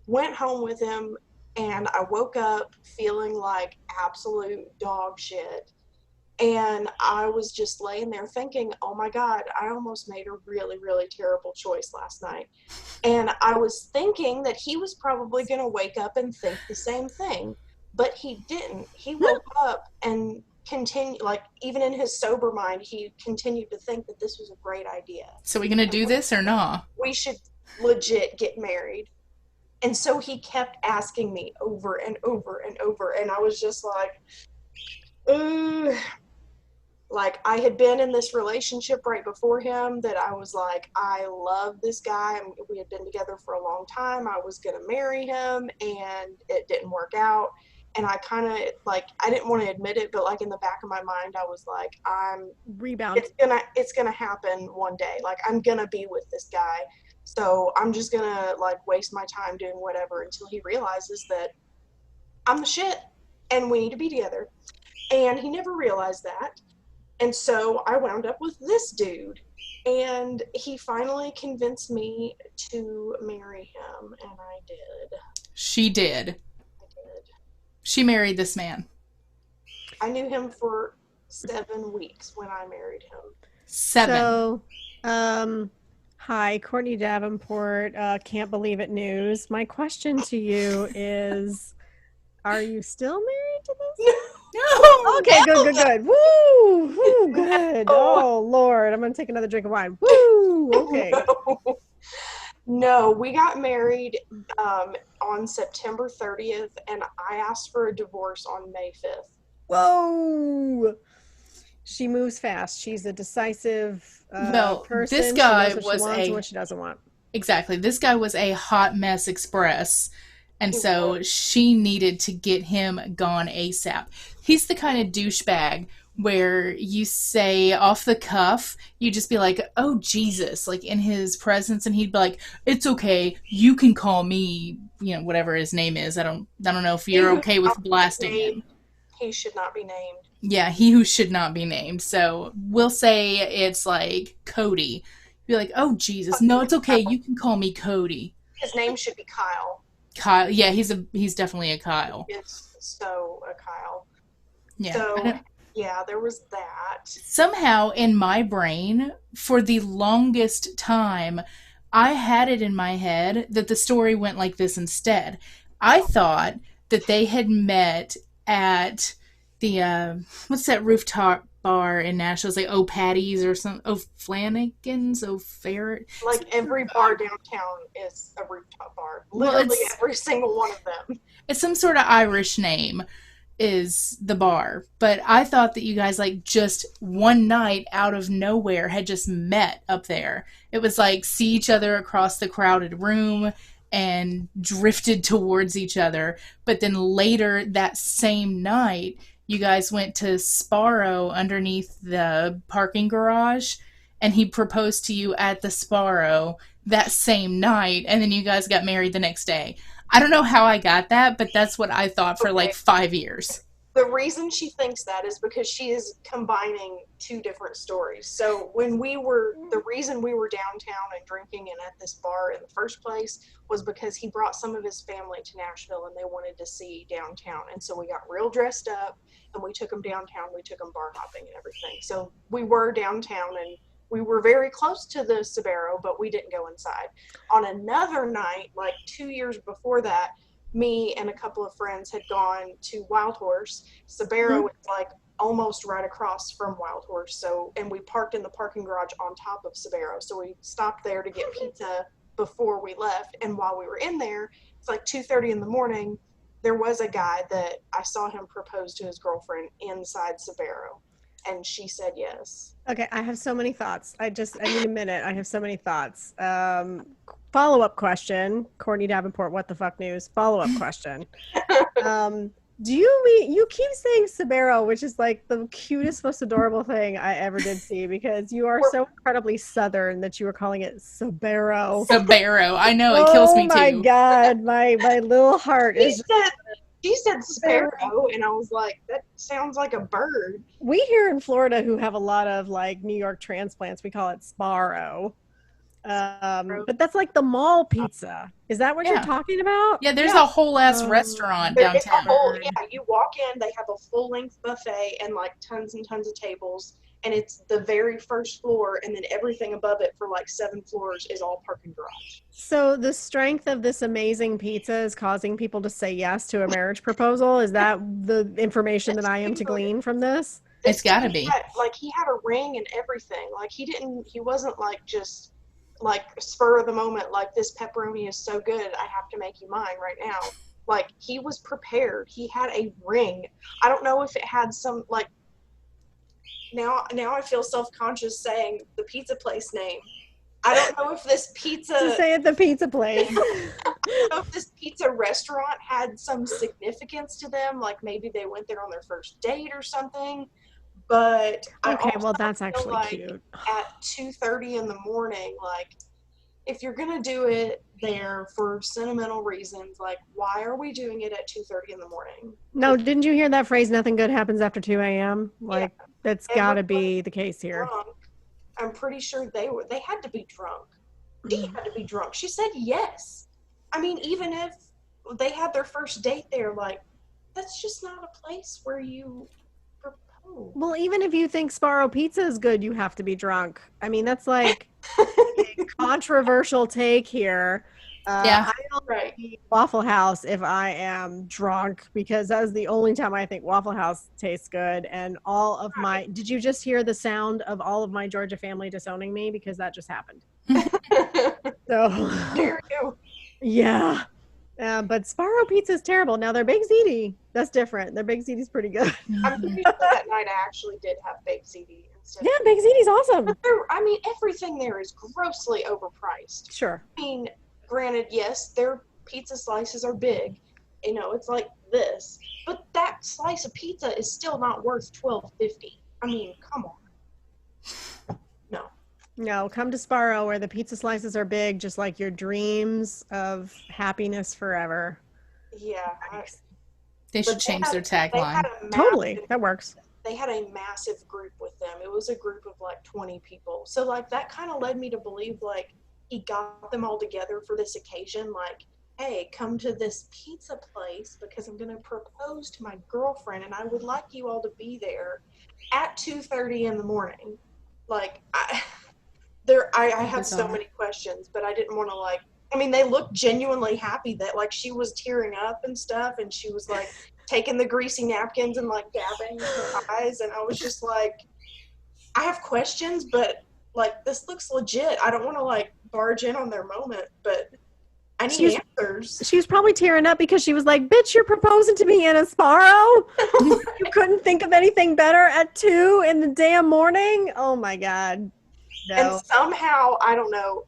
Went home with him, and I woke up feeling like absolute dog shit. And I was just laying there thinking, oh my God, I almost made a really, really terrible choice last night. And I was thinking that he was probably going to wake up and think the same thing, but he didn't. He woke up and continued, like even in his sober mind, he continued to think that this was a great idea. So we gonna do this or not? We should legit get married. And so he kept asking me over and over and over. And I was just like, like I had been in this relationship right before him that I was like, I love this guy. We had been together for a long time. I was going to marry him, and it didn't work out. And I kind of like, I didn't want to admit it, but like in the back of my mind, I was like, it's gonna happen one day. Like I'm going to be with this guy. So I'm just going to like waste my time doing whatever until he realizes that I'm the shit and we need to be together. And he never realized that. And so I wound up with this dude, and he finally convinced me to marry him, and I did. She did. I did. She married this man. I knew him for 7 weeks when I married him. 7. So, hi, Courtney Davenport, Can't Believe It News. My question to you is, are you still married to this? No! Okay, good. Woo, good. Oh, Lord, I'm going to take another drink of wine. Woo, okay. No, we got married on September 30th, and I asked for a divorce on May 5th. Whoa. She moves fast. She's a decisive person. This guy she knows what she wants and what she doesn't want. Exactly. This guy was a hot mess express. And so she needed to get him gone ASAP. He's the kind of douchebag where you say off the cuff, you just be like, oh, Jesus, like in his presence. And he'd be like, it's okay. You can call me, whatever his name is. I don't know if you're okay with blasting him. He should not be named. Yeah, he who should not be named. So we'll say it's like Cody. Be like, oh Jesus, no, it's okay. You can call me Cody. His name should be Kyle. Kyle. Yeah, he's definitely a Kyle. It's so a Kyle. Yeah. So yeah, there was that. Somehow in my brain, for the longest time, I had it in my head that the story went like this instead. I thought that they had met at the what's that rooftop bar in Nashville? It's like O'Patty's or some O'Flanagan's, O'Farrett. Like every bar downtown is a rooftop bar. Well, Literally every single one of them. It's some sort of Irish name is the bar. But I thought that you guys like just one night out of nowhere had just met up there. It was like see each other across the crowded room and drifted towards each other. But then later that same night, you guys went to Sparrow underneath the parking garage, and he proposed to you at the Sparrow that same night, and then you guys got married the next day. I don't know how I got that, but that's what I thought for like 5 years. The reason she thinks that is because she is combining two different stories. So the reason we were downtown and drinking and at this bar in the first place was because he brought some of his family to Nashville and they wanted to see downtown. And so we got real dressed up and we took them downtown. We took them bar hopping and everything. So we were downtown and we were very close to the Sbarro, but we didn't go inside. On another night, like 2 years before that, me and a couple of friends had gone to Wild Horse. Sbarro is like almost right across from Wild Horse. So, and we parked in the parking garage on top of Sbarro. So we stopped there to get pizza before we left. And while we were in there, it's like 2:30 in the morning. There was a guy that I saw him propose to his girlfriend inside Sbarro. And she said yes. Okay, I have so many thoughts. I need a minute. I have so many thoughts. Follow-up question. Courtney Davenport, What the Fuck News? Follow-up question. You keep saying Sbarro, which is like the cutest, most adorable thing I ever did see, because you are so incredibly Southern that you were calling it Sbarro. Sbarro. I know, it kills me too. Oh my God, my little heart is... She said sparrow, and I was like, that sounds like a bird. We here in Florida, who have a lot of like New York transplants, we call it Sparrow. But that's like the mall pizza. Is that what you're talking about? Yeah, there's a whole ass restaurant downtown. You walk in, they have a full-length buffet and like tons and tons of tables. And it's the very first floor, and then everything above it for like 7 floors is all parking garage. So the strength of this amazing pizza is causing people to say yes to a marriage proposal? Is that the information that I am to glean from this? It's got to be. He had a ring and everything. Like he wasn't like just like spur of the moment, like this pepperoni is so good, I have to make you mine right now. Like he was prepared. He had a ring. I don't know if it had some like, Now I feel self-conscious saying the pizza place name. I don't know if this pizza... To say it the pizza place. I don't know if this pizza restaurant had some significance to them. Like maybe they went there on their first date or something. But okay, well that's actually like cute. At 2:30 in the morning, like if you're going to do it there for sentimental reasons, like why are we doing it at 2:30 in the morning? No, didn't you hear that phrase, nothing good happens after 2 a.m.? Like that's got to be the case here. Drunk. I'm pretty sure they had to be drunk. She had to be drunk. She said yes. I mean, even if they had their first date there, like that's just not a place where you propose. Well, even if you think Sparrow pizza is good, you have to be drunk. I mean, that's like a controversial take here. I don't eat Waffle House if I am drunk, because that is the only time I think Waffle House tastes good. And all of my, did you just hear the sound of all of my Georgia family disowning me? Because that just happened. So, Dare you. Yeah. But Sparrow pizza is terrible. Now their baked ziti, that's different. Their baked ziti is pretty good. I'm pretty sure that night I actually did have baked ziti instead. Yeah, baked ziti's awesome. But everything there is grossly overpriced. Sure. I mean, granted, yes, their pizza slices are big. You know, it's like this. But that slice of pizza is still not worth $12.50. I mean, come on. No, come to Sparrow where the pizza slices are big, just like your dreams of happiness forever. Yeah. They should But change their they tagline. had a Totally. massive- That works. They had a massive group with them. It was a group of like 20 people. So like that kind of led me to believe like he got them all together for this occasion. Like, hey, come to this pizza place because I'm going to propose to my girlfriend and I would like you all to be there at 2:30 in the morning. Like, I have so Bizarre. many questions, but I didn't want to like, I mean, they looked genuinely happy that like she was tearing up and stuff and she was like taking the greasy napkins and like dabbing her eyes. And I was just like, I have questions, but like this looks legit. I don't want to like barge in on their moment, but I need She's- answers. She was probably tearing up because she was like, bitch, you're proposing to me in a Sparrow? You couldn't think of anything better at 2 in the damn morning? Oh my God. No. And somehow, I don't know,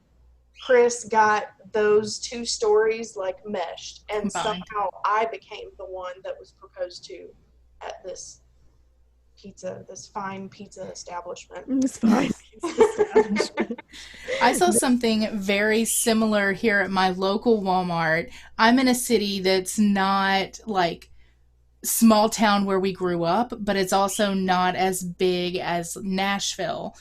Chris got those two stories like meshed, and Combined. somehow I became the one that was proposed to at this fine pizza establishment. It's fine. I saw something very similar here at my local Walmart. I'm in a city that's not like small town where we grew up, but it's also not as big as Nashville.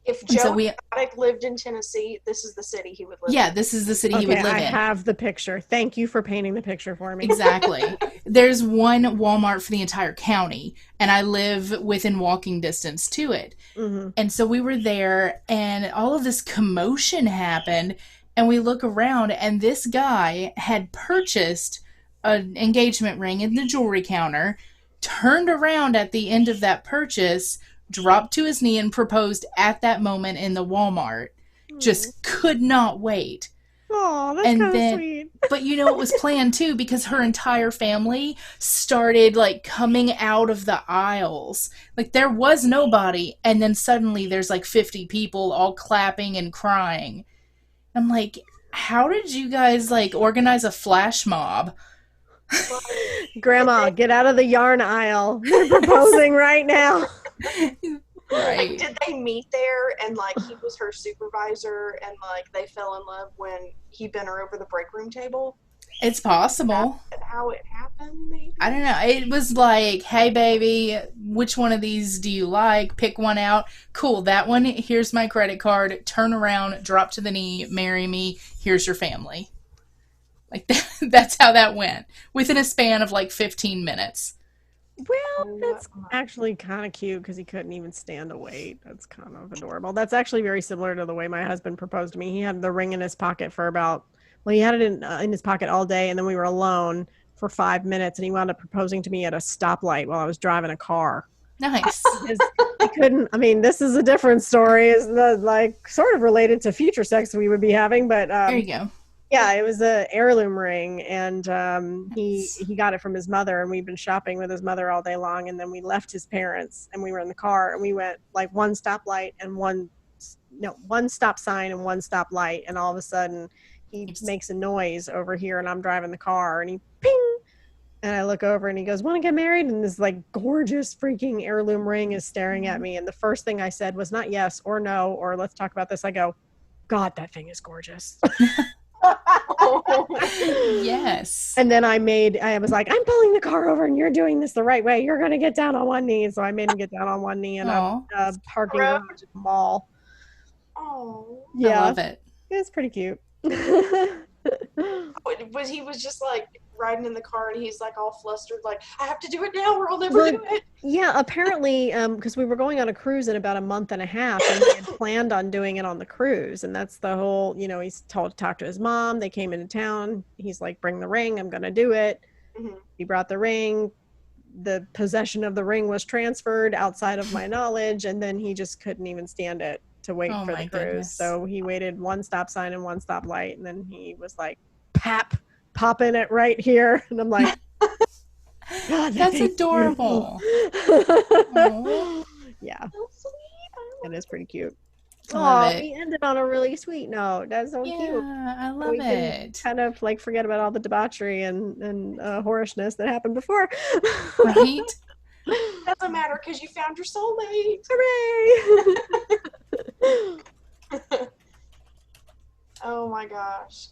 If And Joe so we, Exotic lived in Tennessee, this is the city he would live yeah, in. this is the city he Okay, would live I in. have the picture. Thank you for painting the picture for me. Exactly. There's one Walmart for the entire county, and I live within walking distance to it. hmm And so we were there, and all of this commotion happened, and we look around, and this guy had purchased an engagement ring in the jewelry counter, turned around at the end of that purchase, dropped to his knee, and proposed at that moment in the Walmart. Just could not wait. Oh, that's And kind of then- sweet. But you know, it was planned too, because her entire family started like coming out of the aisles. Like there was nobody, and then suddenly there's like 50 people all clapping and crying. I'm like, how did you guys like organize a flash mob? Grandma, get out of the yarn aisle. They're proposing right now. Right. Did they meet there and like he was her supervisor and like they fell in love when he bent her over the break room table? It's possible. And how it happened, maybe? I don't know. It was like, hey, baby, which one of these do you like? Pick one out. Cool, that one. Here's my credit card. Turn around, drop to the knee, marry me. Here's your family. Like, that's how that went. Within a span of like 15 minutes. Well, that's actually kind of cute because he couldn't even stand to wait. That's kind of adorable. That's actually very similar to the way my husband proposed to me. He had the ring in his pocket for about, well, he had it in his pocket all day, and then we were alone for 5 minutes, and he wound up proposing to me at a stoplight while I was driving a car. Nice. Because he couldn't, I mean, this is a different story. It's like sort of related to future sex we would be having, but There you go. yeah, it was an heirloom ring, and he got it from his mother, and we've been shopping with his mother all day long, and then we left his parents, and we were in the car, and we went like one stoplight and one stop sign and one stoplight, and all of a sudden he makes a noise over here, and I'm driving the car, and he ping, and I look over, and he goes, "Want to get married?" And this like gorgeous freaking heirloom ring is staring at me, and the first thing I said was not yes or no or let's talk about this. I go, "God, that thing is gorgeous." Yes. And then I was like, I'm pulling the car over and you're doing this the right way. You're going to get down on one knee. So I made him get down on one knee in Aw. a parking garage at the mall. Oh. Yeah, I love it. it's pretty cute. He was just like riding in the car and he's like all flustered, like, I have to do it now or I'll never do it. Yeah, apparently, because we were going on a cruise in about a month and a half, and he had planned on doing it on the cruise. And that's the whole, he's told to talk to his mom. They came into town. He's like, bring the ring. I'm going to do it. Mhm. He brought the ring. The possession of the ring was transferred outside of my knowledge. And then he just couldn't even stand it to wait Oh for my the cruise. goodness. So he waited one stop sign and one stop light. And then he was like, popping it right here. And I'm like, God, That's thing's adorable. beautiful. Yeah, So sweet. it is pretty cute. I love Oh, it. we ended on a really sweet note. That's so cute. Yeah, I love We can it. kind of like forget about all the debauchery and whorishness that happened before. Right? Doesn't matter because you found your soulmate. Hooray! Oh my gosh.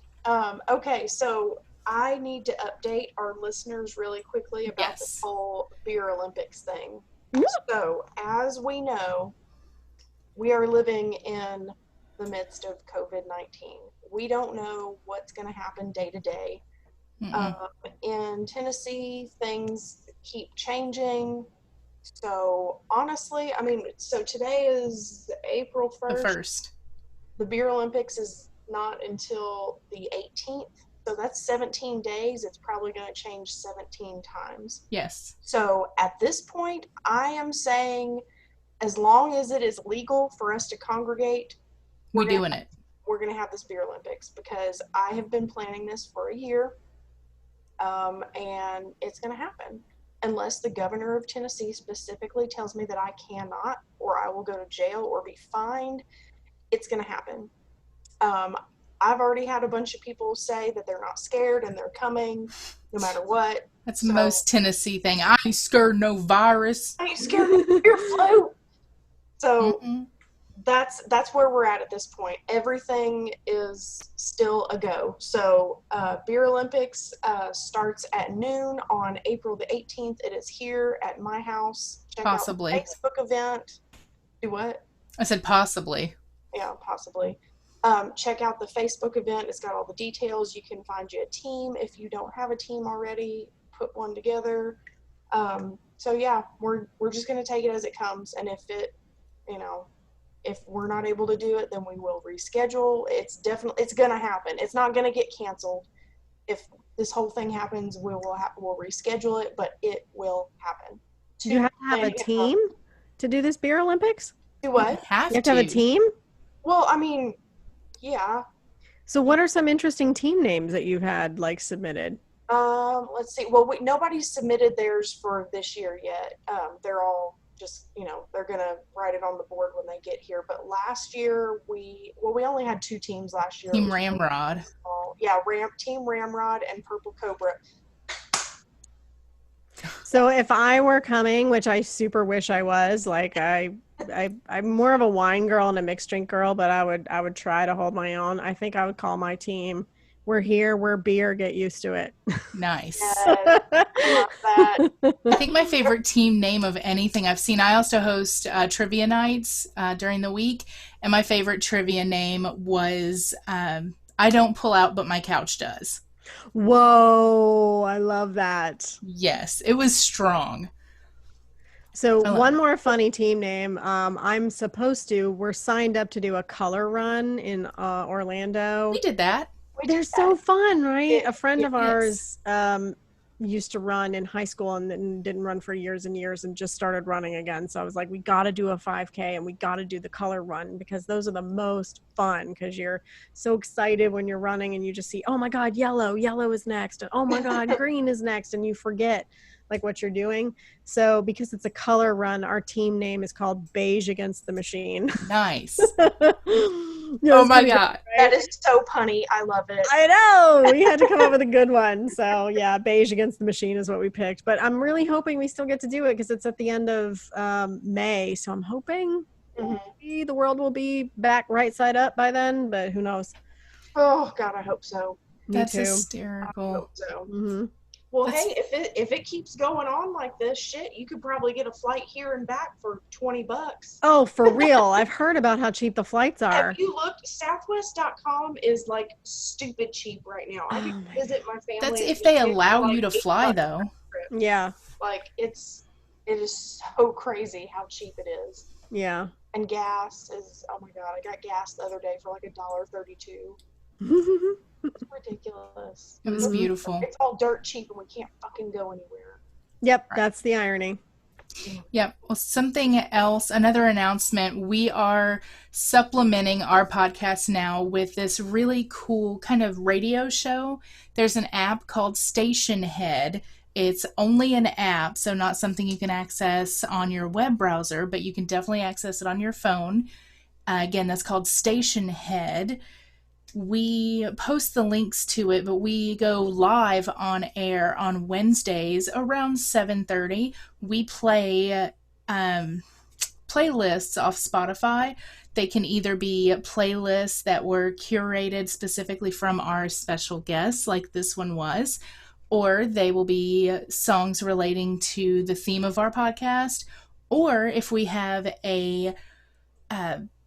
Okay, so I need to update our listeners really quickly about this Yes. whole Beer Olympics thing. Yeah. So, as we know, we are living in the midst of COVID-19. We don't know what's going to happen day to day. In Tennessee, things keep changing. So, honestly, I mean, so today is April The 1st. first. The Beer Olympics is not until the 18th. So that's 17 days. It's probably going to change 17 times. Yes. So at this point, I am saying as long as it is legal for us to congregate, We gonna doing it. we're going to have this Beer Olympics because I have been planning this for a year, and it's going to happen. Unless the governor of Tennessee specifically tells me that I cannot, or I will go to jail or be fined, it's going to happen. I've already had a bunch of people say that they're not scared and they're coming no matter what. That's So- the most Tennessee thing. I ain't scared no virus. I ain't scared of your flu. So Mm-mm. that's where we're at this point. Everything is still a go. So Beer Olympics starts at noon on April the 18th. It is here at my house. Check Possibly. out the Facebook event. Do what? I said possibly. Yeah, possibly. Check out the Facebook event. It's got all the details. You can find you a team. If you don't have a team already, put one together. So yeah, we're just going to take it as it comes. And if it, if we're not able to do it, then we will reschedule. It's going to happen. It's not going to get canceled. If this whole thing happens, we'll reschedule it, but it will happen. Do you have to have a team to do this Beer Olympics? Do what? You have You have to have a team? Well, I mean, yeah. So what are some interesting team names that you've had submitted? Let's see. Well, nobody's submitted theirs for this year yet. They're all just, they're gonna write it on the board when they get here. But last year we only had 2 teams last year. Team Ramrod. Yeah, Team Ramrod and Purple Cobra. So if I were coming, which I super wish I was, I'm more of a wine girl and a mixed drink girl, but I would try to hold my own. I think I would call my team, "We're here, we're beer, get used to it." Nice. I love that. I think my favorite team name of anything I've seen, I also host trivia nights during the week, and my favorite trivia name was I don't pull out, but my couch does. Whoa, I love that. Yes, it was strong. So I love one it. more funny team name. We're signed up to do a color run in Orlando. We did that. They're so fun, right? A friend of Yes. ours used to run in high school and then didn't run for years and years and just started running again. So I was like, we got to do a 5K and we got to do the color run because those are the most fun because you're so excited when you're running and you just see, oh my God, yellow is next. And oh my God, green is next. And you forget what you're doing. So because it's a color run, our team name is called Beige Against the Machine. Nice. Oh Oh my God. That is so punny. I love it. I know. We had to come up with a good one. So yeah, Beige Against the Machine is what we picked. But I'm really hoping we still get to do it because it's at the end of May. So I'm hoping maybe the world will be back right side up by then. But who knows? Oh God, I hope so. Me That's too. I hysterical. hope so. hmm Well, That's- hey, if it keeps going on like this, shit, you could probably get a flight here and back for $20. Oh, for real. I've heard about how cheap the flights are. Have you looked? Southwest.com is stupid cheap right now. I Oh can my visit my family. That's and if they it's allow like you to $8 fly, a though. trip. Yeah. It is so crazy how cheap it is. Yeah. And gas is, oh my God, I got gas the other day for $1.32. It's ridiculous. It was Mhm. beautiful. It's all dirt cheap and we can't fucking go anywhere. Yep. That's the irony. Yep. Well, something else, another announcement. We are supplementing our podcast now with this really cool kind of radio show. There's an app called Station Head. It's only an app, so not something you can access on your web browser, but you can definitely access it on your phone. Again, that's called Station Head. We post the links to it, but we go live on air on Wednesdays around 7:30. We play playlists off Spotify. They can either be playlists that were curated specifically from our special guests, like this one was, or they will be songs relating to the theme of our podcast, or if we have a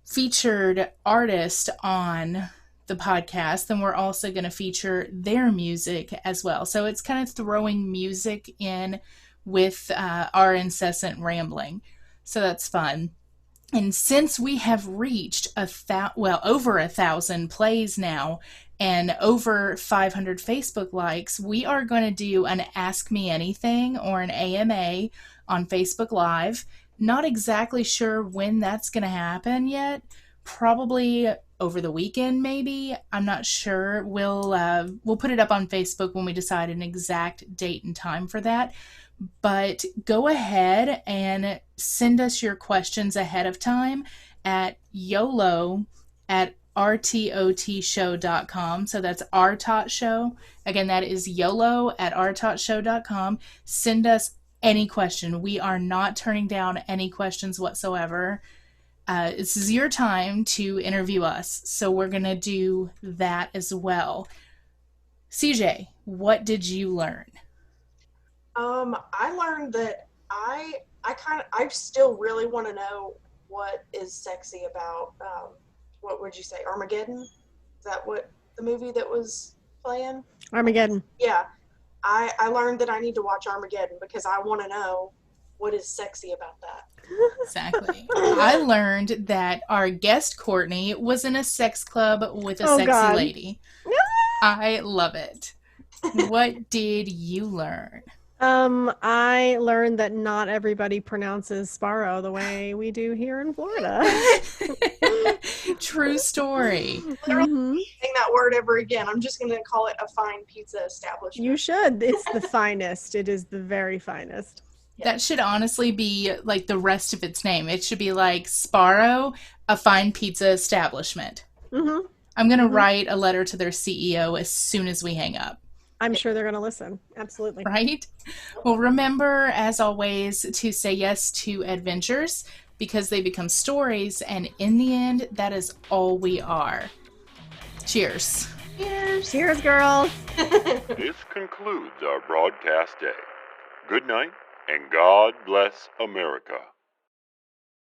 featured artist on the podcast, then we're also going to feature their music as well. So it's kind of throwing music in with our incessant rambling. So that's fun. And since we have reached over 1,000 plays now and over 500 Facebook likes, we are going to do an Ask Me Anything or an AMA on Facebook Live. Not exactly sure when that's going to happen yet. Probably over the weekend, maybe. I'm not sure. We'll put it up on Facebook when we decide an exact date and time for that. But go ahead and send us your questions ahead of time at yolo@rtotshow.com. So that's our tot show. Again, that is yolo@rtotshow.com. Send us any question. We are not turning down any questions whatsoever. This is your time to interview us, so we're going to do that as well. CJ, what did you learn? I learned that I still really want to know what is sexy about, what would you say, Armageddon? Is that what the movie that was playing? Armageddon. Yeah. I learned that I need to watch Armageddon because I want to know what is sexy about that. Exactly. I learned that our guest Courtney was in a sex club with a sexy lady. I love it. What did you learn? I learned that not everybody pronounces Sparrow the way we do here in Florida. True story. Saying that word ever again. I'm just going to call it a fine pizza establishment. You should. It's the finest. It is the very finest. That should honestly be like the rest of its name. It should be like Sparrow, a fine pizza establishment. Mm-hmm. I'm going to write a letter to their CEO as soon as we hang up. I'm sure they're going to listen. Absolutely. Right? Well, remember, as always, to say yes to adventures because they become stories, and in the end, that is all we are. Cheers. Cheers. Cheers, girls. This concludes our broadcast day. Good night, and God bless America.